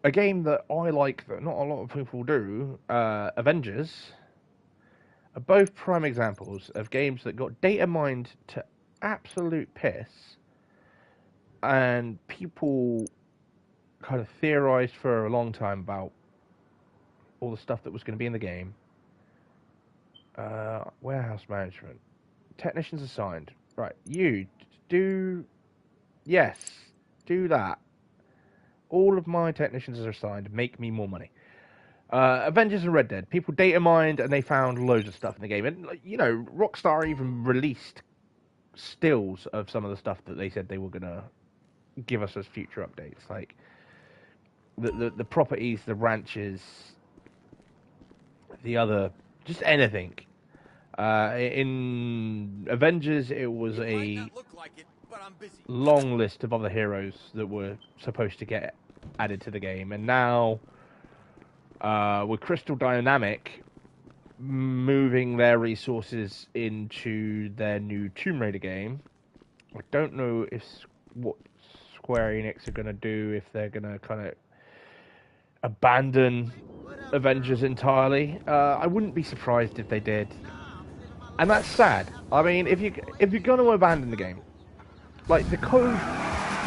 a game that I like that not a lot of people do, Avengers, are both prime examples of games that got data mined to absolute piss, and people kind of theorized for a long time about all the stuff that was going to be in the game. Warehouse management, technicians assigned. Right, you do, yes, do that. All of my technicians are assigned. Make me more money. Avengers and Red Dead. People data mined and they found loads of stuff in the game. And, you know, Rockstar even released stills of some of the stuff that they said they were going to give us as future updates. Like, the properties, the ranches, the other, just anything. In Avengers, it was a long list of other heroes that were supposed to get added to the game. And now, with Crystal Dynamic moving their resources into their new Tomb Raider game, I don't know what Square Enix are going to do, if they're going to kind of abandon Avengers entirely. I wouldn't be surprised if they did. And that's sad. I mean, if you're going to abandon the game, like, the code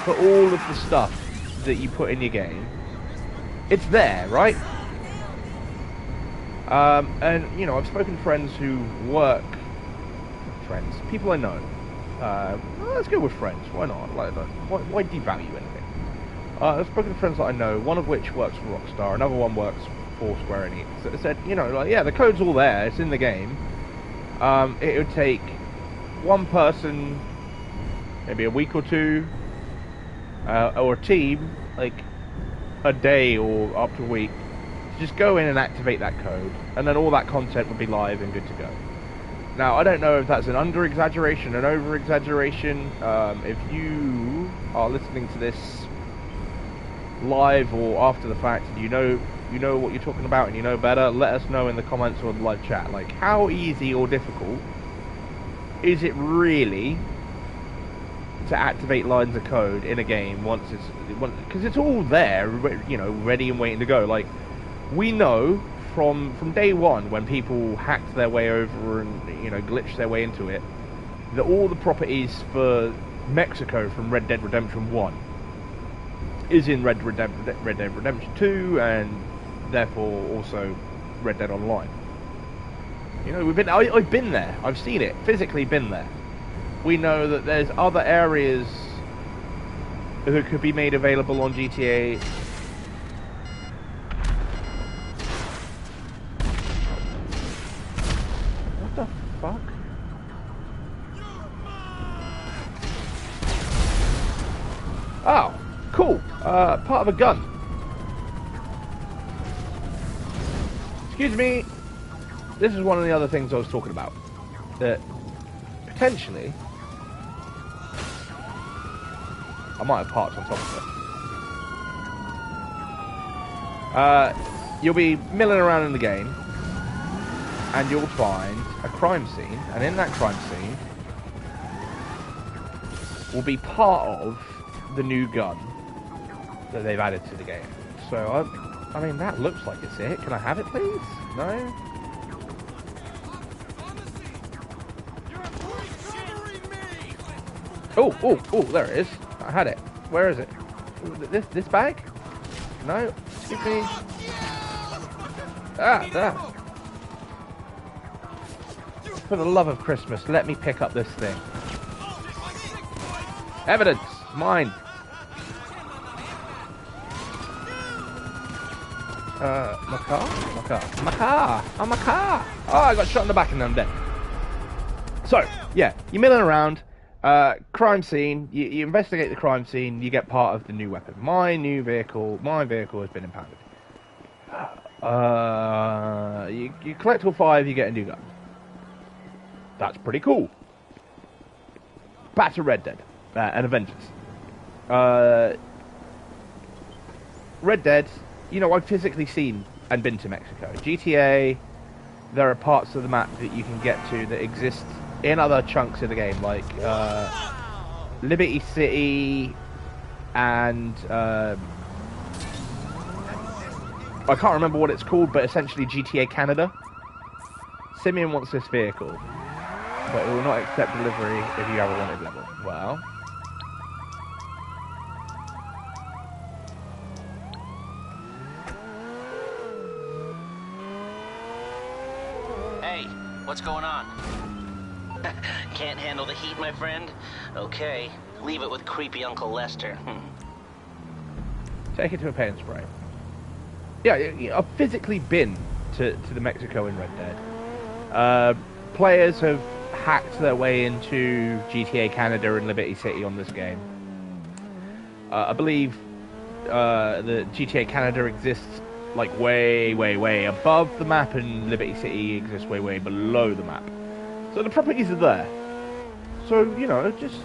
for all of the stuff that you put in your game, it's there, right? And, you know, I've spoken to friends who work... people I know. Let's go with friends. Why not? Like, why devalue anything? I've spoken to friends that I know, one of which works for Rockstar, another one works for Square Enix. So they said, you know, like, yeah, the code's all there, it's in the game. It would take one person, maybe a week or two, or a team, like a day or up to a week, to just go in and activate that code, and then all that content would be live and good to go. Now, I don't know if that's an under-exaggeration, an over-exaggeration. If you are listening to this live or after the fact, and you know what you're talking about and you know better, let us know in the comments or the live chat. Like, how easy or difficult is it really to activate lines of code in a game once because it's all there, you know, ready and waiting to go. Like, we know from day one, when people hacked their way over and, you know, glitched their way into it, that all the properties for Mexico from Red Dead Redemption 1 is in Red Dead Redemption 2, and therefore also Red Dead Online. You know, I've been there. I've seen it. Physically been there. We know that there's other areas that could be made available on GTA. What the fuck? Oh, cool. Part of a gun. Excuse me. This is one of the other things I was talking about. That potentially I might have parked on top of it. You'll be milling around in the game and you'll find a crime scene, and in that crime scene will be part of the new gun that they've added to the game. So I mean, that looks like it's it. Can I have it, please? No? Oh, there it is. I had it. Where is it? This bag? No? Excuse me. There. For the love of Christmas, let me pick up this thing. Evidence! Mine! My car? Oh, my car! Oh, I got shot in the back and I'm dead. So, yeah, you're milling around, crime scene, you investigate the crime scene, you get part of the new weapon. My vehicle has been impounded. You collect all 5, you get a new gun. That's pretty cool. Back to Red Dead. and Avengers. Red Dead, you know, I've physically seen and been to Mexico. GTA, there are parts of the map that you can get to that exist in other chunks of the game, like Liberty City and I can't remember what it's called, but essentially GTA Canada. Simeon wants this vehicle, but it will not accept delivery if you have a wanted level. Well, hey, what's going on? Can't handle the heat, my friend? Okay, leave it with creepy Uncle Lester. Take it to a paint spray. Yeah, I've physically been to the Mexico in Red Dead. Players have hacked their way into GTA Canada and Liberty City on this game. I believe the GTA Canada exists like way, way, way above the map, and Liberty City exists way, way below the map. So the properties are there. So, you know, just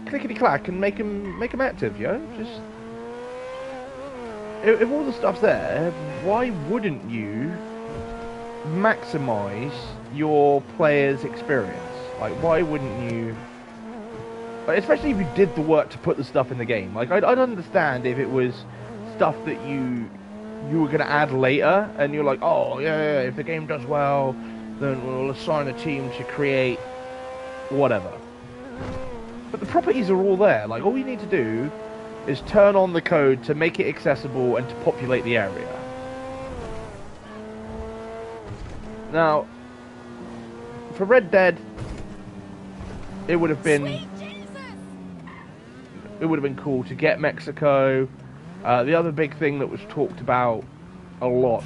clickety-clack and make them active, yo. Just... If all the stuff's there, why wouldn't you maximize your player's experience? Like, why wouldn't you... Especially if you did the work to put the stuff in the game. Like, I'd understand if it was stuff that you were going to add later, and you're like, oh, yeah, if the game does well, then we'll assign a team to create whatever. But the properties are all there. Like, all you need to do is turn on the code to make it accessible and to populate the area. Now, for Red Dead, it would have been cool to get Mexico. The other big thing that was talked about a lot,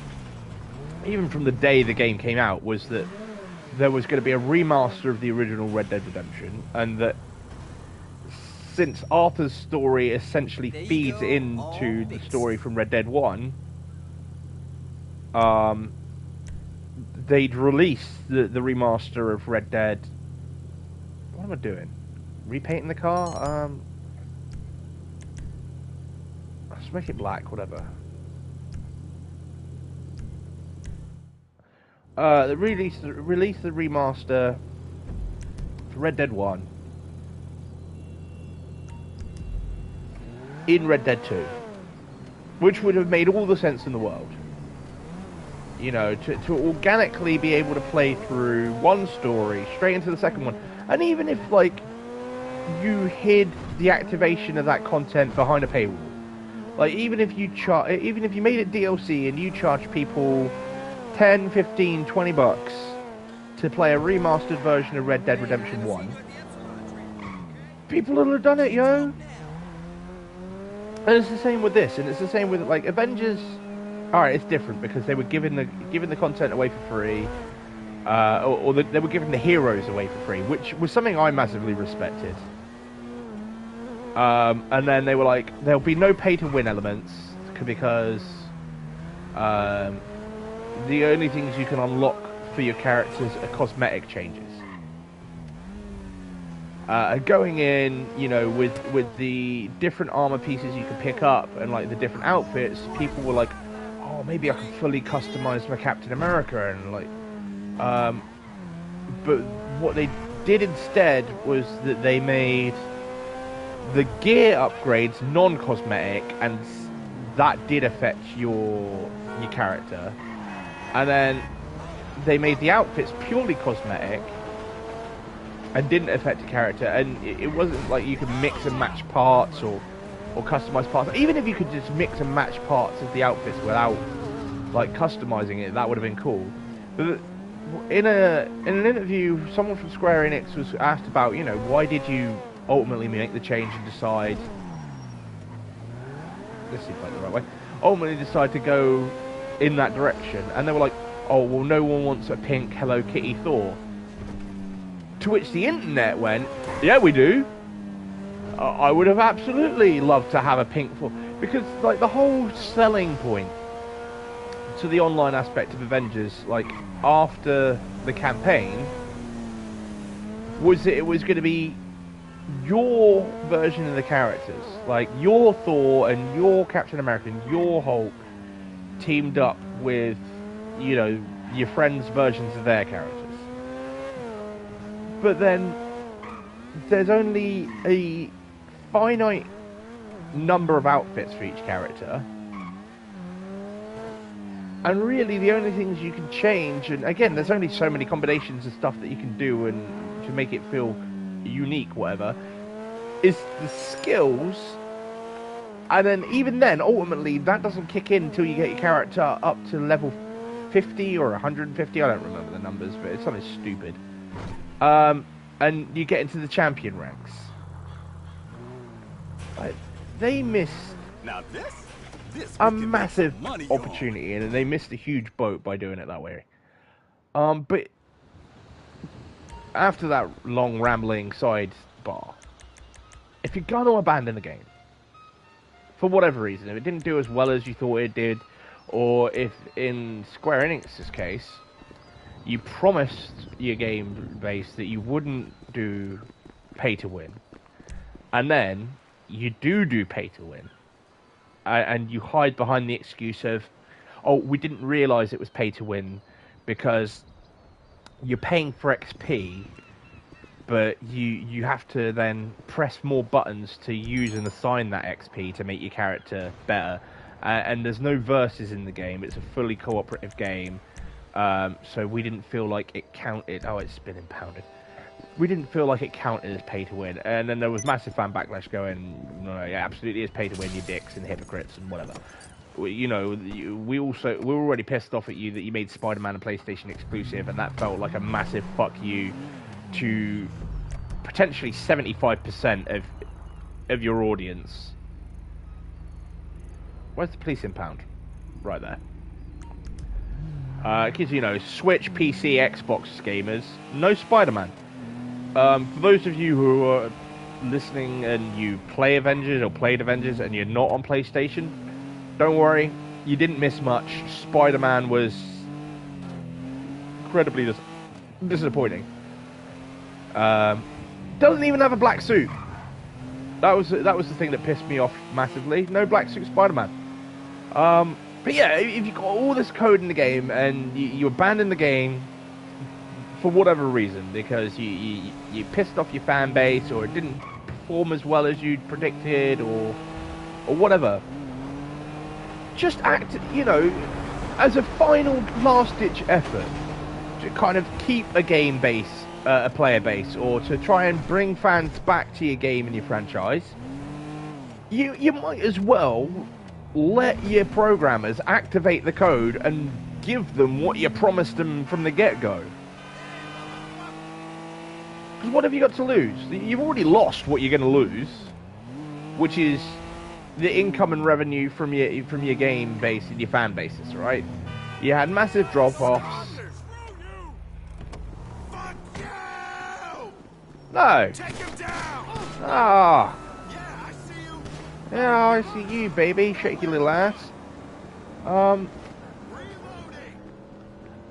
even from the day the game came out, was that there was going to be a remaster of the original Red Dead Redemption, and that since Arthur's story essentially feeds into the story from Red Dead 1, they'd release the remaster of Red Dead... What am I doing? Repainting the car? Let's make it black, whatever. They release the remaster for Red Dead 1 in Red Dead 2, which would have made all the sense in the world. You know, to organically be able to play through one story straight into the second one, and even if like you hid the activation of that content behind a paywall, like even if you made it DLC and you charge people 10, 15, 20 bucks to play a remastered version of Red Dead Redemption 1, people would have done it, yo. And it's the same with this, and it's the same with like Avengers. Alright, it's different because they were giving the content away for free, they were giving the heroes away for free, which was something I massively respected. And then they were like, there'll be no pay-to-win elements because the only things you can unlock for your characters are cosmetic changes. Going in, you know, with the different armor pieces you can pick up and like the different outfits, people were like, oh, maybe I can fully customize my Captain America, and like, but what they did instead was that they made the gear upgrades non-cosmetic, and that did affect your character. And then they made the outfits purely cosmetic and didn't affect the character, and it wasn't like you could mix and match parts or customize parts. Even if you could just mix and match parts of the outfits without like customizing it, that would have been cool. But in an interview, someone from Square Enix was asked about, you know, why did you ultimately make the change and decide, this seems like the right way, ultimately decide to go in that direction, and they were like, oh, well, no one wants a pink Hello Kitty Thor. To which the internet went, yeah, we do. I would have absolutely loved to have a pink Thor, because like the whole selling point to the online aspect of Avengers, like after the campaign, was that it was going to be your version of the characters, like your Thor and your Captain America and your Hulk, teamed up with, you know, your friends' versions of their characters. But then there's only a finite number of outfits for each character. And really the only things you can change, and again, there's only so many combinations of stuff that you can do and to make it feel unique, whatever, is the skills. And then even then, ultimately, that doesn't kick in until you get your character up to level 50 or 150, I don't remember the numbers, but it's something stupid. And you get into the champion ranks. They missed a massive opportunity, and they missed a huge boat by doing it that way. But after that long rambling sidebar, if you're gonna abandon the game for whatever reason, if it didn't do as well as you thought it did, or if in Square Enix's case you promised your game base that you wouldn't do pay to win, and then you do pay to win, and you hide behind the excuse of, oh, we didn't realize it was pay to win because you're paying for XP, but you have to then press more buttons to use and assign that XP to make your character better. And there's no verses in the game. It's a fully cooperative game. So we didn't feel like it counted. Oh, it's been impounded. We didn't feel like it counted as pay to win. And then there was massive fan backlash going, no, yeah, absolutely is pay to win, you dicks and hypocrites and whatever. You know, we were already pissed off at you that you made Spider-Man a PlayStation exclusive, and that felt like a massive fuck you to potentially 75% of your audience. Where's the police impound? Right there. Because, you know, Switch, PC, Xbox gamers, no Spider-Man. For those of you who are listening and you play Avengers or played Avengers and you're not on PlayStation, don't worry, you didn't miss much. Spider-Man was incredibly disappointing. Doesn't even have a black suit. That was the thing that pissed me off massively. No black suit Spider-Man. But yeah, if you've got all this code in the game and you abandon the game for whatever reason, because you pissed off your fan base, or it didn't perform as well as you'd predicted, or whatever, just act, you know, as a final last-ditch effort to kind of keep a game base, a player base, or to try and bring fans back to your game and your franchise. You might as well let your programmers activate the code and give them what you promised them from the get-go. Because what have you got to lose? You've already lost what you're going to lose, which is the income and revenue from your game base and your fan bases, right? You had massive drop-offs. No. Take him down. Ah. Yeah, I see you. Yeah, I see you, baby. Shake your little ass.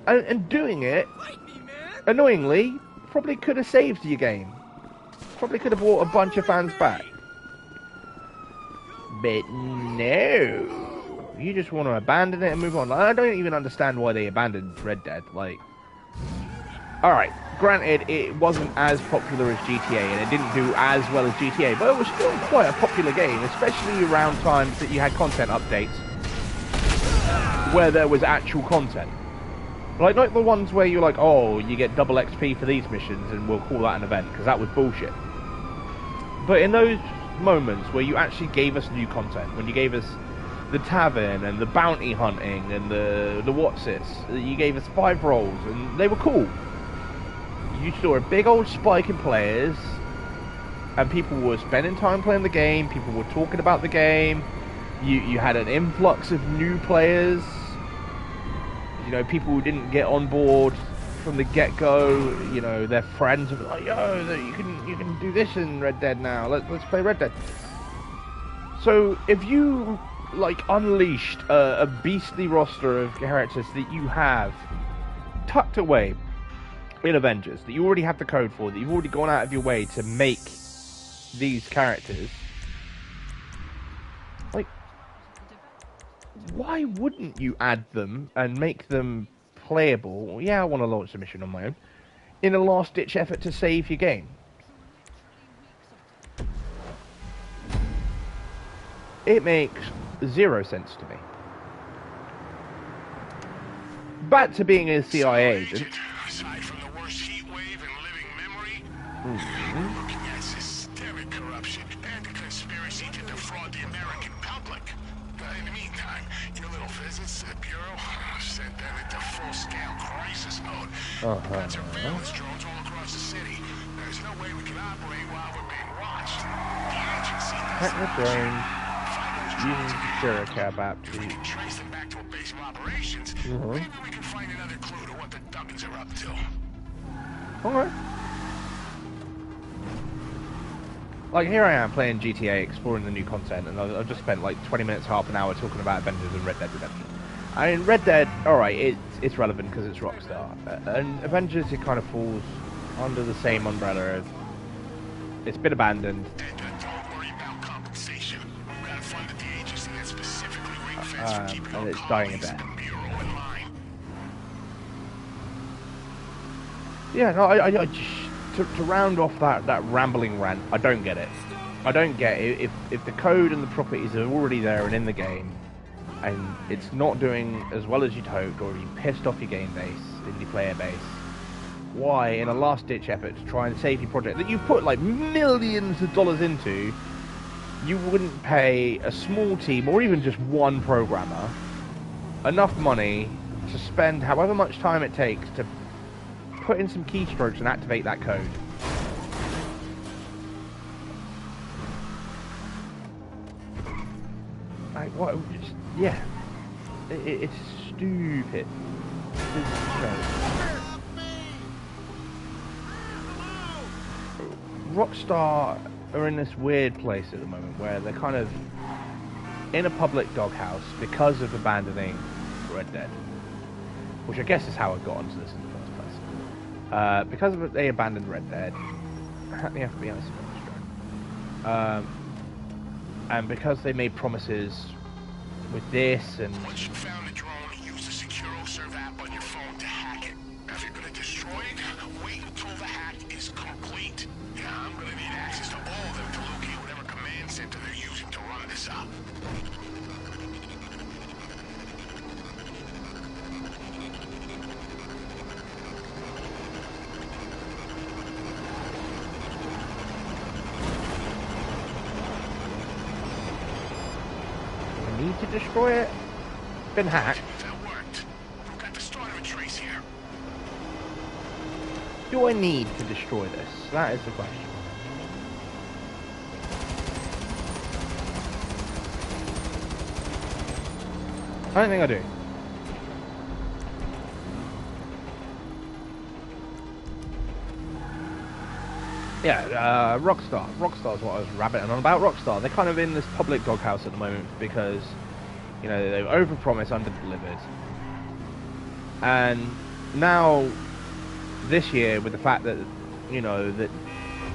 And doing it, annoyingly, probably could have saved your game. Probably could have brought a bunch of fans back. But no. You just want to abandon it and move on. I don't even understand why they abandoned Red Dead. Like, alright, granted, it wasn't as popular as GTA, and it didn't do as well as GTA, but it was still quite a popular game, especially around times that you had content updates where there was actual content. Like the ones where you're like, oh, you get double XP for these missions, and we'll call that an event, because that was bullshit. But in those moments where you actually gave us new content, when you gave us the tavern and the bounty hunting and the what's-its, you gave us 5 roles, and they were cool. You saw a big old spike in players, and people were spending time playing the game, people were talking about the game, you had an influx of new players, you know, people who didn't get on board from the get-go, you know, their friends were like, yo, you can do this in Red Dead now, let's play Red Dead. So if you, like, unleashed a beastly roster of characters that you have tucked away in Avengers, that you already have the code for, that you've already gone out of your way to make these characters, like, why wouldn't you add them and make them playable? Yeah, I want to launch the mission on my own, in a last-ditch effort to save your game. It makes zero sense to me. Back to being a CIA agent. Aside from the worst heat wave in living memory, we're looking at systemic corruption and a conspiracy to defraud the American public. In the meantime, your little visits to the Bureau sent them into full-scale crisis mode. Got surveillance drones all across the city. There's no way we can operate while we're being watched. The agency Hack the drones, using the Securicab app if we can trace them back to a base of operations, maybe we can find another clue to what the Duggins are up to. Alright. Like, here I am playing GTA, exploring the new content, and I've just spent like 20 minutes, half an hour talking about Avengers and Red Dead Redemption. I mean, Red Dead, alright, it's relevant because it's Rockstar. And Avengers, it kind of falls under the same umbrella as it's been abandoned. Don't worry about compensation. We're gonna fund the agency that specifically ring-fenced for keeping and our it's dying a colleagues death. in the Bureau in line. Yeah, no, I just, to round off that rambling rant, I don't get it. I don't get it. If the code and the properties are already there and in the game, and it's not doing as well as you'd hoped, or you pissed off your game base, and your player base, why, in a last-ditch effort to try and save your project that you've put like millions of dollars into, you wouldn't pay a small team, or even just one programmer, enough money to spend however much time it takes to put in some keystrokes and activate that code? Like, what? Yeah. It's stupid. Rockstar are in this weird place at the moment where they're kind of in a public doghouse because of abandoning Red Dead, which I guess is how I got onto this in the first place. Because of it, they abandoned Red Dead. The FBI is and because they made promises with this and Once you found the drone, use the SecuroServe app on your phone to hack it. If you're gonna destroy it, wait until the hack is complete. Yeah, I'm gonna need access to all of them to locate whatever command center they're using to run this up. I need to destroy it. It's been hacked. That worked. We've got the start of a trace here. Do I need to destroy this? That is the question. I don't think I do. Yeah, Rockstar. Rockstar's what I was rabbiting on about. Rockstar, they're kind of in this public doghouse at the moment because, you know, they've overpromised, underdelivered. And now, this year, with the fact that, you know, that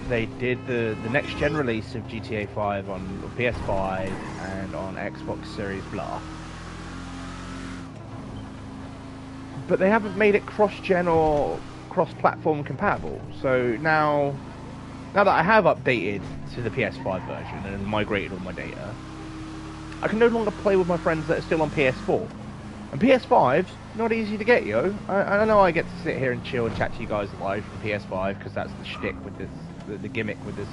they did the next gen release of GTA 5 on PS5 and on Xbox Series blah. But they haven't made it cross-gen or cross-platform compatible. So now that I have updated to the PS5 version and migrated all my data, I can no longer play with my friends that are still on PS4. And PS5's not easy to get, yo. I know I get to sit here and chill and chat to you guys live from PS5 because that's the shtick with this, the gimmick with this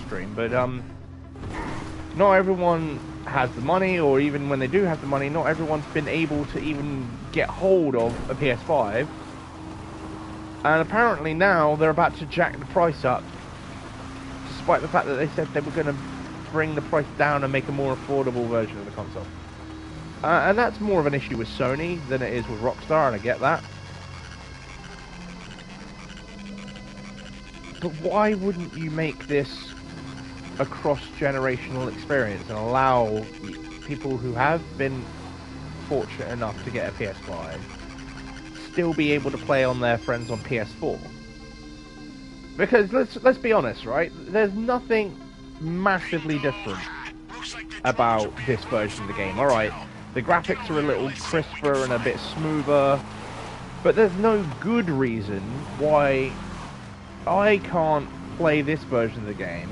stream. But not everyone has the money, or even when they do have the money, not everyone's been able to even get hold of a PS5. And apparently now they're about to jack the price up, despite the fact that they said they were going to bring the price down and make a more affordable version of the console. And that's more of an issue with Sony than it is with Rockstar, and I get that. But why wouldn't you make this a cross-generational experience and allow people who have been fortunate enough to get a PS5 still be able to play on their friends on PS4? Because let's be honest, right? There's nothing massively different about this version of the game. Alright, the graphics are a little crisper and a bit smoother, but there's no good reason why I can't play this version of the game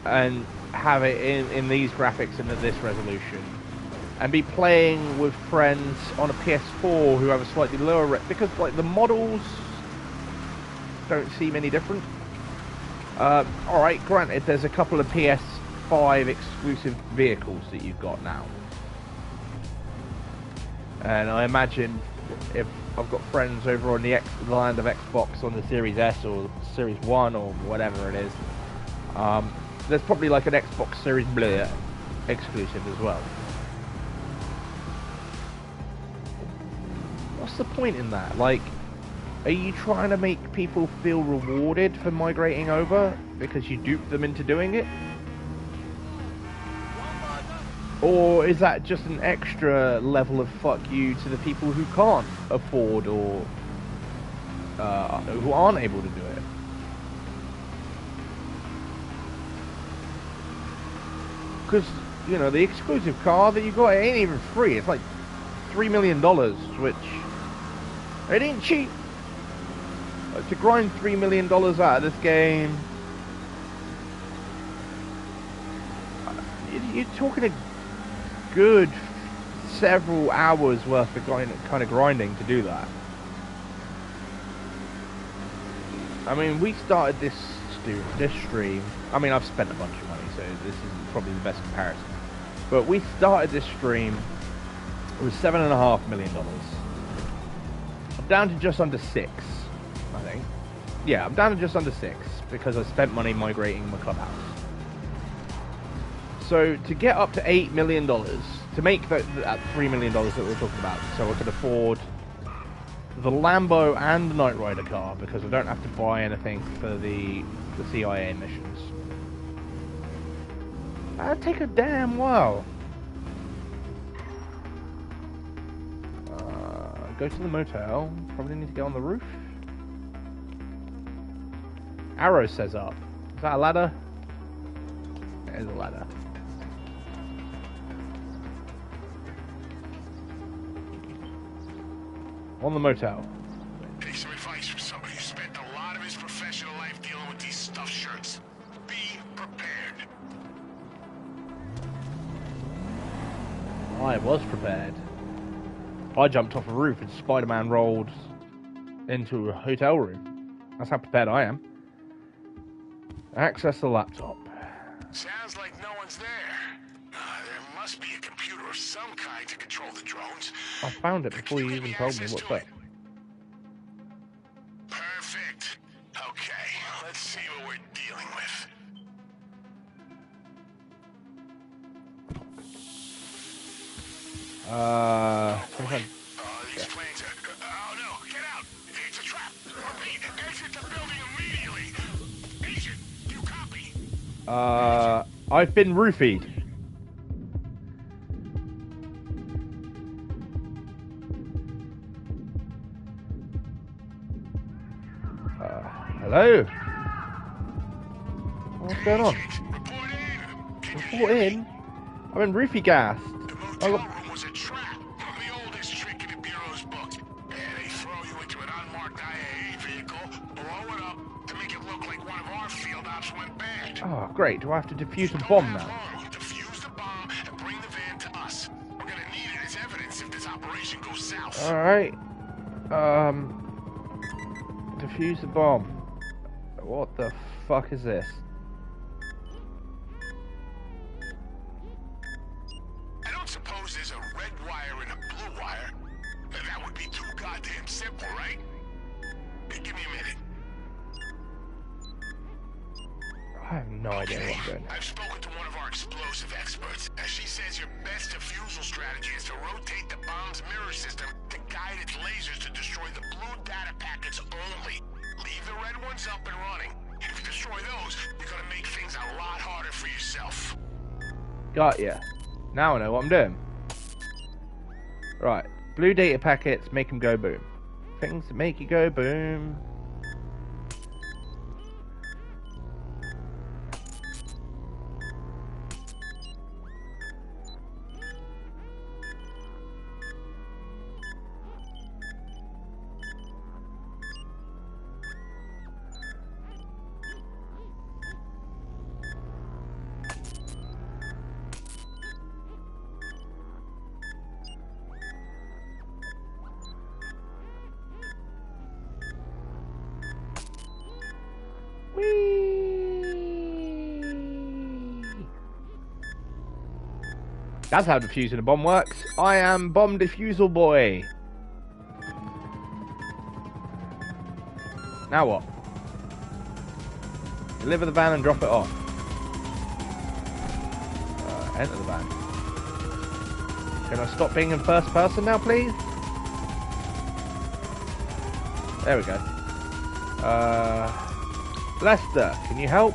and have it in these graphics and at this resolution, and be playing with friends on a PS4 who have a slightly lower because like the models don't seem any different. Alright, granted, there's a couple of PS5 exclusive vehicles that you've got now. And I imagine if I've got friends over on the land of Xbox on the Series S or Series 1 or whatever it is, there's probably like an Xbox Series Blur exclusive as well. What's the point in that? Like, are you trying to make people feel rewarded for migrating over because you duped them into doing it? Or is that just an extra level of fuck you to the people who can't afford or who aren't able to do it? Because, you know, the exclusive car that you got, it ain't even free. It's like $3 million, which it ain't cheap. To grind $3 million out of this game, you're talking a good several hours worth of kind of grinding to do that. I mean, we started this stream. I mean, I've spent a bunch of money, so this isn't probably the best comparison. But we started this stream with $7.5 million. I'm down to just under 6. I think. Yeah, I'm down to just under 6 because I spent money migrating my clubhouse. So to get up to $8 million, to make that $3 million that we're talking about, so I could afford the Lambo and the Knight Rider car because I don't have to buy anything for the CIA missions. That'd take a damn while. Go to the motel. Probably need to go on the roof. Arrow says up. Is that a ladder? There's a ladder. On the motel. Take some advice from somebody who spent a lot of his professional life dealing with these stuffed shirts. Be prepared. I was prepared. I jumped off a roof and Spider-Man rolled into a hotel room. That's how prepared I am. Access the laptop. Sounds like no one's there. There must be a computer of some kind to control the drones. I found it before you even told me what's up. Perfect. Okay, let's see what we're dealing with. These planes are... Oh no, get out! It's a trap! Repeat, exit the building immediately! Agent, do you copy? I've been roofied. Hello? What's going on? Report in? I've been roofie gassed. The motel room was a trap. The oldest trick in the Bureau's book. They throw you into an unmarked IAA vehicle, blow it up to make it look like one of our field ops went bad. Oh, great. Do I have to defuse a bomb now? Defuse the bomb and bring the van to us. We're gonna need it as evidence if this operation goes south. Alright. Defuse the bomb. What the fuck is this? I don't suppose there's a red wire and a blue wire. That would be too goddamn simple, right? Hey, give me a minute. I have no idea what I'm doing. I've spoken to one of our explosive experts. She says your best defusal strategy is to rotate the bomb's mirror system to guide its lasers to destroy the blue data packets only. Leave the red ones up and running. If you destroy those, you're gonna make things a lot harder for yourself. Got ya. Now I know what I'm doing. Right. Blue data packets make them go boom. Things that make you go boom. That's how defusing a bomb works. I am Bomb Defusal Boy. Now what? Deliver the van and drop it off. Enter the van. Can I stop being in first person now, please? There we go. Lester, can you help?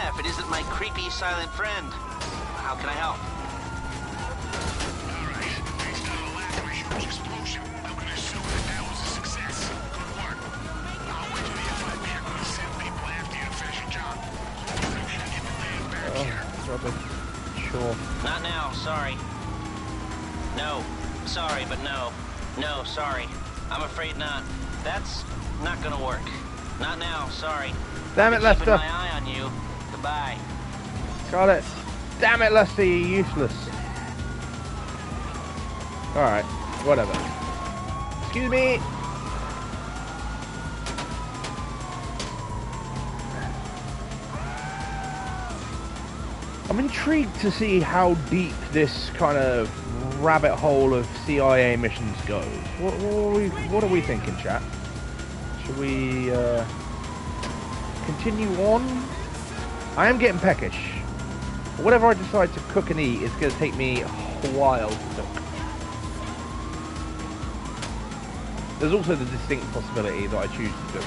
If it isn't my creepy silent friend, how can I help? Alright, based on the lack of a huge explosion, I'm gonna assume that was a success. Good work. I'll wait till the FIB are gonna send people after you to finish your job. You can lay it back here. Robin. Sure. Not now, sorry. No, sorry, but no. No, sorry. I'm afraid not. That's not gonna work. Not now, sorry. Damn it, I've been Lester. keeping my eye on you. Goodbye. Got it. Damn it, Lester, you're useless. Alright, whatever. Excuse me. I'm intrigued to see how deep this kind of rabbit hole of CIA missions goes. What are we thinking, chat? Should we continue on? I am getting peckish. Whatever I decide to cook and eat is going to take me a while to cook. There's also the distinct possibility that I choose to cook.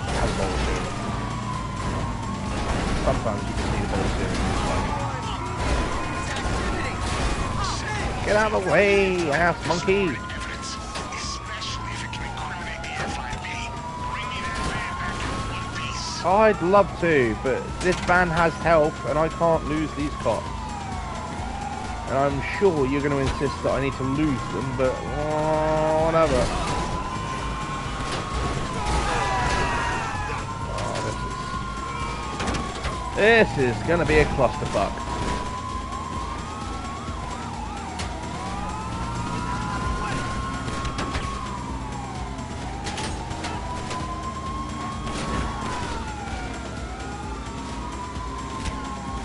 As bowl of cereal. Sometimes you can see the bowl of cereal. Get out of the way, ass monkey! I'd love to, but this van has help and I can't lose these cops. And I'm sure you're going to insist that I need to lose them, but whatever. Oh, this is going to be a clusterfuck.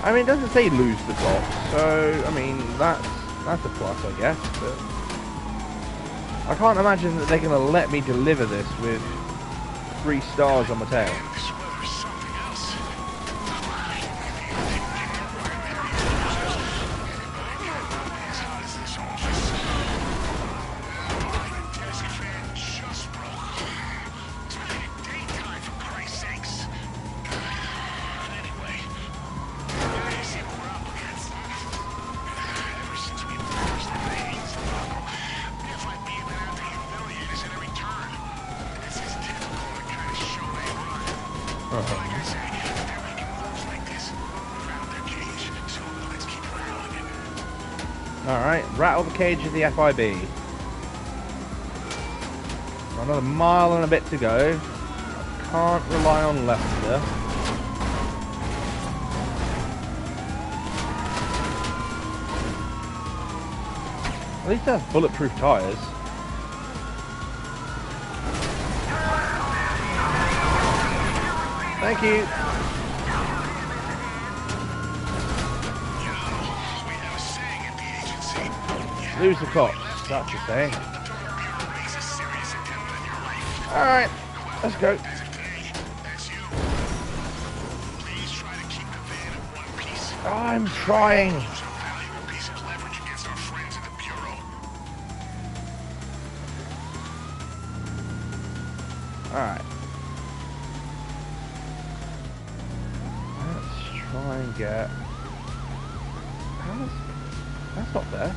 I mean, it doesn't say lose the cops, so, I mean, that's a plus, I guess, but I can't imagine that they're going to let me deliver this with 3 stars on my tail. Alright, rattle the cage of the FIB. Another mile and a bit to go. Can't rely on Lester. At least it has bulletproof tyres. Thank you. Lose the cops, that's the saying. Alright, let's go. I'm trying. Alright. Let's try and get... That's not there.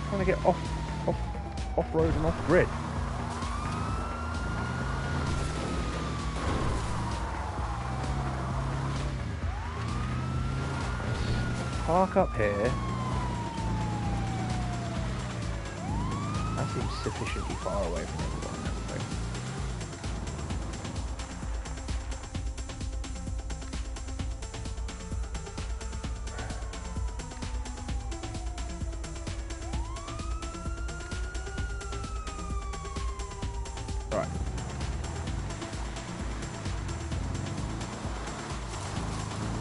Trying to get off-road and off-grid. Park up here. That seems sufficiently far away from everyone and everything.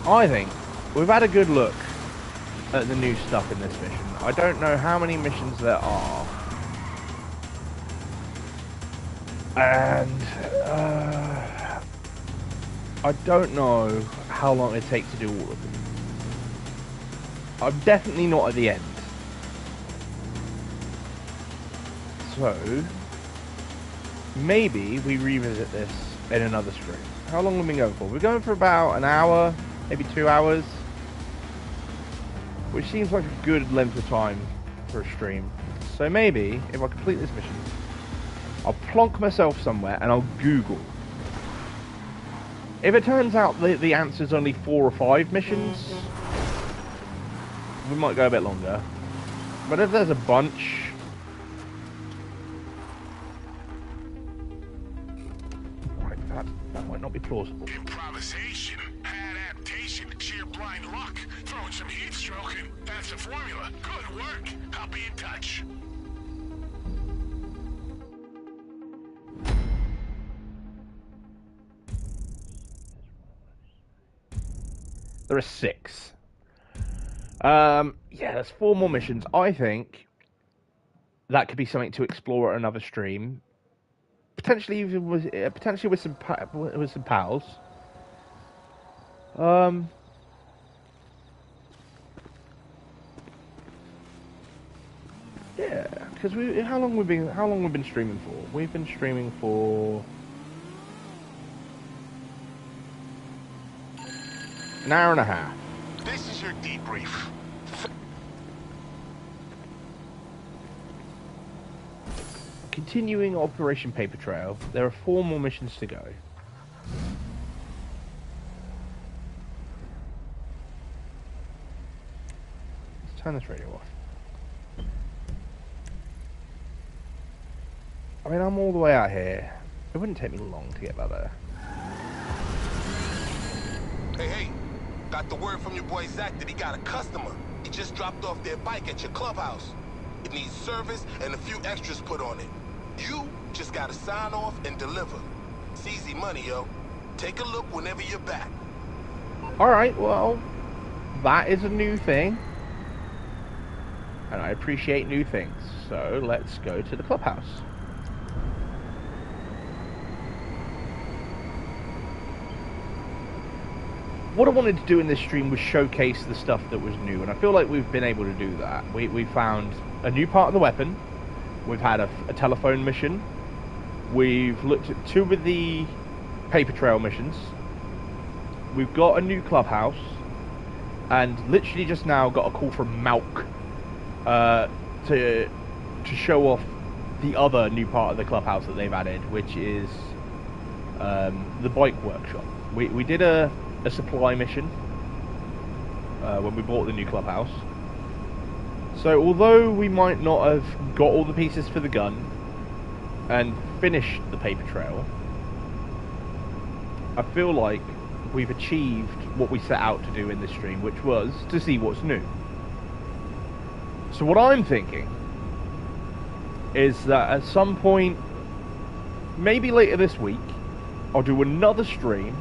I think we've had a good look at the new stuff in this mission. I don't know how many missions there are. And I don't know how long it takes to do all of them. I'm definitely not at the end. So, maybe we revisit this in another stream. How long have we been going for? We're going for about an hour, maybe 2 hours. Which seems like a good length of time for a stream. So maybe, if I complete this mission, I'll plonk myself somewhere and I'll Google. If it turns out the answer's only 4 or 5 missions, we might go a bit longer. But if there's a bunch... That might not be plausible. Improvisation, adaptation, sheer blind luck, throwing some heat stroking. That's the formula. Good work. I'll be in touch. There are 6. Yeah, there's 4 more missions. I think that could be something to explore at another stream. Potentially with some pals. Yeah, because how long we've been streaming for? We've been streaming for an hour and a half. This is your debrief. Continuing Operation Paper Trail. There are 4 more missions to go. Let's turn this radio off. I mean, I'm all the way out here. It wouldn't take me long to get back there. Hey, got the word from your boy Zach that he got a customer. He just dropped off their bike at your clubhouse. It needs service and a few extras put on it. You just gotta sign off and deliver. It's easy money, yo. Take a look whenever you're back. Alright, well, that is a new thing. And I appreciate new things. So, let's go to the clubhouse. What I wanted to do in this stream was showcase the stuff that was new, and I feel like we've been able to do that. We found a new part of the weapon. We've had a telephone mission. We've looked at 2 of the paper trail missions. We've got a new clubhouse. And literally just now got a call from Malk to show off the other new part of the clubhouse that they've added, which is the bike workshop. We did a supply mission when we bought the new clubhouse. So although we might not have got all the pieces for the gun and finished the paper trail, I feel like we've achieved what we set out to do in this stream, which was to see what's new. So what I'm thinking is that at some point, maybe later this week, I'll do another stream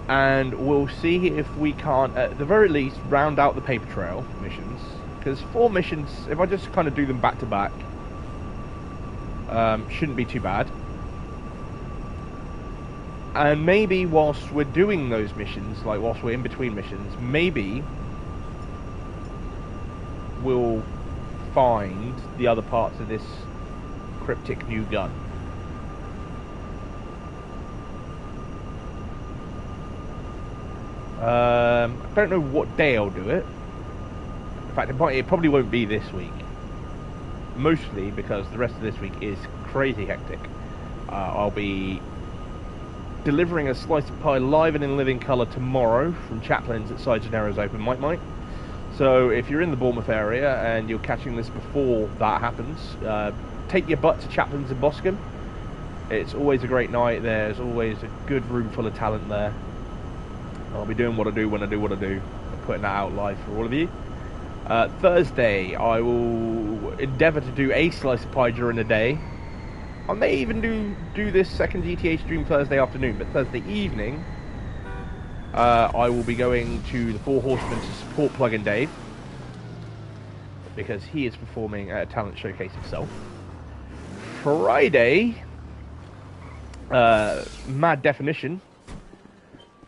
and we'll see if we can't, at the very least, round out the paper trail missions. Because 4 missions, if I just kind of do them back to back, shouldn't be too bad. And maybe whilst we're doing those missions, like whilst we're in between missions, maybe we'll find the other parts of this cryptic new gun. I don't know what day I'll do it. In fact, it probably won't be this week. Mostly because the rest of this week is crazy hectic. I'll be delivering a slice of pie live and in living colour tomorrow from Chaplin's at Sides and Arrows Open Mic Night. So if you're in the Bournemouth area and you're catching this before that happens, take your butt to Chaplin's in Boscombe. It's always a great night. There's always a good room full of talent there. I'll be doing what I do when I do what I do. I'm putting that out live for all of you. Thursday, I will endeavour to do a slice of pie during the day. I may even do this second GTA stream Thursday afternoon, but Thursday evening, I will be going to the Four Horsemen to support Plug-in Dave, because he is performing at a talent showcase himself. Friday, Mad Definition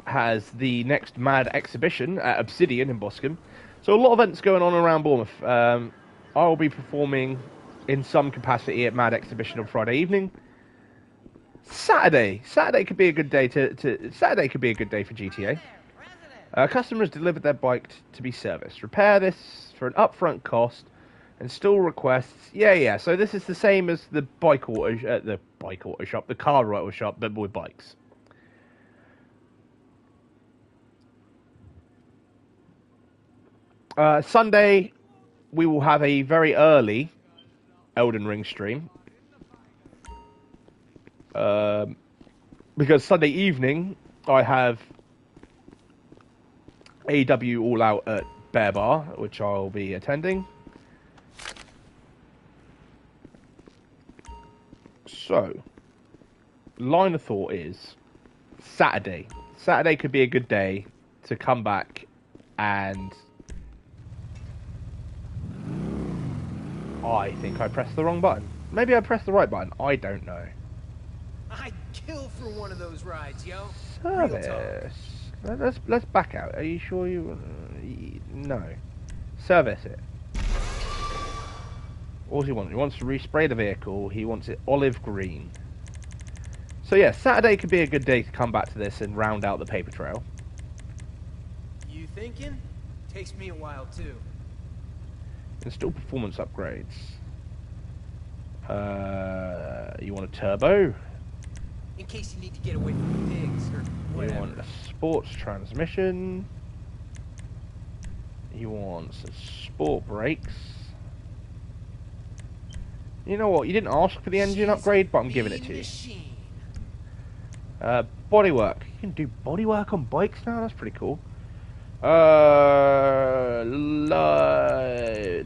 has the next Mad exhibition at Obsidian in Boscombe. So a lot of events going on around Bournemouth. I will be performing in some capacity at Mad Exhibition on Friday evening. Saturday could be a good day Saturday could be a good day for GTA. Customers delivered their bike to be serviced. Repair this for an upfront cost. Install requests. Yeah. So this is the same as the car auto shop, but with bikes. Sunday, we will have a very early Elden Ring stream. Because Sunday evening, I have AW All Out at Bear Bar, which I'll be attending. So, line of thought is Saturday. Saturday could be a good day to come back and... I think I pressed the wrong button. Maybe I pressed the right button. I don't know. I'd kill for one of those rides, yo. Service. Let's back out. Are you sure you... no. Service it. What does he want? He wants to respray the vehicle. He wants it olive green. So yeah, Saturday could be a good day to come back to this and round out the paper trail. You thinking? Takes me a while too. Install performance upgrades. You want a turbo? In case you need to get away from the pigs or whatever. You want a sports transmission. You want some sport brakes. You know what? You didn't ask for the engine upgrade, but I'm giving it to you. Bodywork. You can do bodywork on bikes now? That's pretty cool.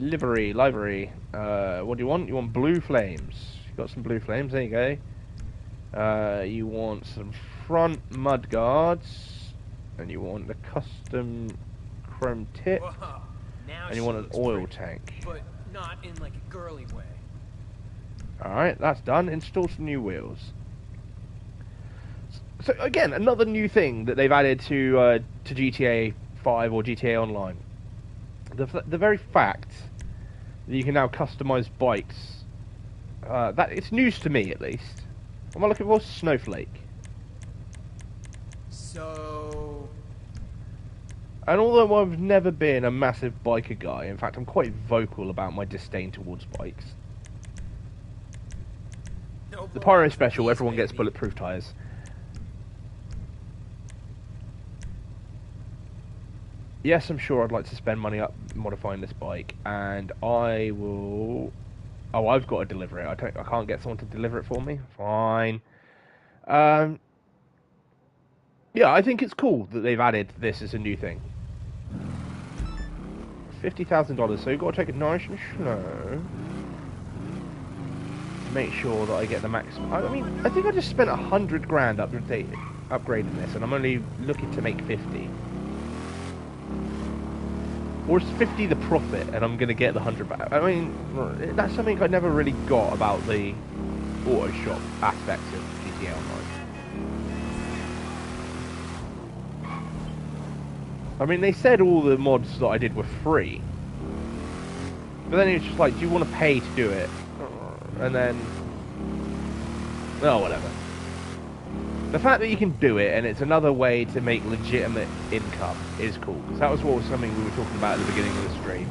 Livery. What do you want? You want blue flames. You got some blue flames. There you go. You want some front mud guards, and you want the custom chrome tip, and you want an oil tank. But not in like a girly way. Alright, that's done. Install some new wheels. So again, another new thing that they've added to GTA 5 or GTA Online. The very fact that you can now customize bikes, that it's news to me at least. Am I looking for Snowflake? So... And although I've never been a massive biker guy, in fact I'm quite vocal about my disdain towards bikes. The Pyro Special, everyone gets bulletproof tyres. Yes, I'm sure I'd like to spend money up modifying this bike, and I will... Oh, I've got to deliver it. I can't get someone to deliver it for me. Fine. Yeah, I think it's cool that they've added this as a new thing. $50,000, so you've got to take it nice and slow. Make sure that I get the maximum. I mean, I think I just spent $100 grand upgrading this, and I'm only looking to make 50. Or is 50 the profit, and I'm gonna get the 100 back? I mean, that's something I never really got about the auto shop aspects of GTA Online. I mean, they said all the mods that I did were free, but then it's just like, do you want to pay to do it? And then, oh, whatever. The fact that you can do it and it's another way to make legitimate income is cool. Because that was something we were talking about at the beginning of the stream.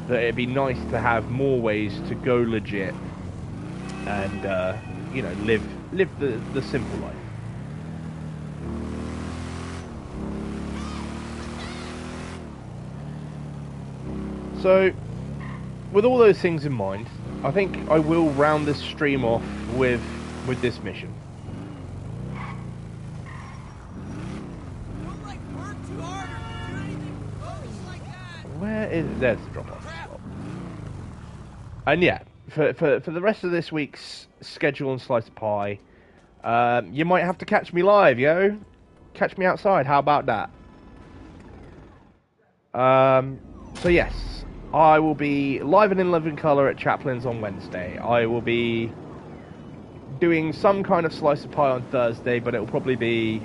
That it'd be nice to have more ways to go legit and, you know, live the simple life. So, with all those things in mind, I think I will round this stream off with this mission. Where is... There's the drop-off spot. And yeah, for the rest of this week's schedule and slice of pie, you might have to catch me live, yo. catch me outside. How about that? So yes, I will be live and in living colour at Chaplin's on Wednesday. I will be doing some kind of slice of pie on Thursday, but it will probably be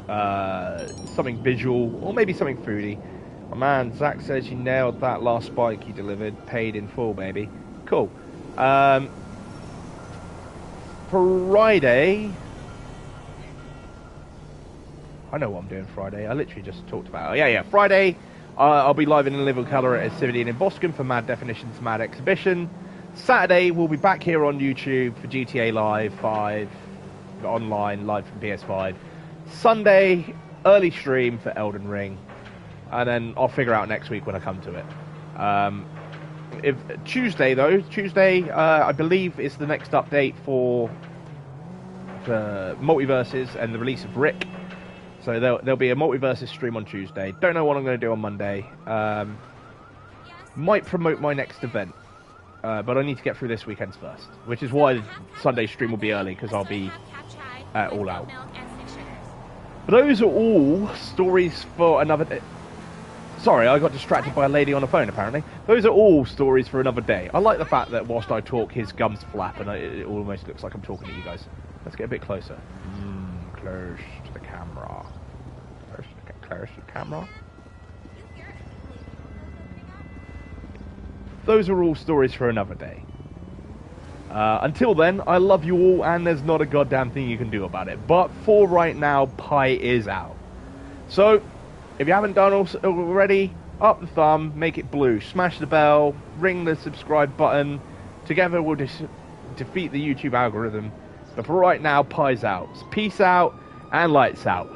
something visual or maybe something foodie. My man Zach says you nailed that last bike you delivered, paid in full, baby. Cool. Friday, I know what I'm doing Friday. I literally just talked about it. Yeah. Friday, I'll be live in living colour at Cividian in Boston for Mad Definitions Mad Exhibition. Saturday, we'll be back here on YouTube for GTA Live 5, online, live from PS5. Sunday, early stream for Elden Ring. And then I'll figure out next week when I come to it. Tuesday, I believe, is the next update for the Multiverses and the release of Rick. So there'll be a Multiverses stream on Tuesday. Don't know what I'm going to do on Monday. Might promote my next event. But I need to get through this weekend's first, which is why Sunday's stream will be early, because I'll be all out. But those are all stories for another day. Sorry, I got distracted by a lady on the phone, apparently. Those are all stories for another day. I like the fact that whilst I talk, his gums flap, and it almost looks like I'm talking to you guys. Let's get a bit closer. Close to the camera. Close to the camera. Those are all stories for another day. Until then, I love you all, and there's not a goddamn thing you can do about it. But for right now, Pi is out. So, if you haven't done already, up the thumb, make it blue, smash the bell, ring the subscribe button. Together we'll defeat the YouTube algorithm. But for right now, Pi's out. Peace out, and lights out.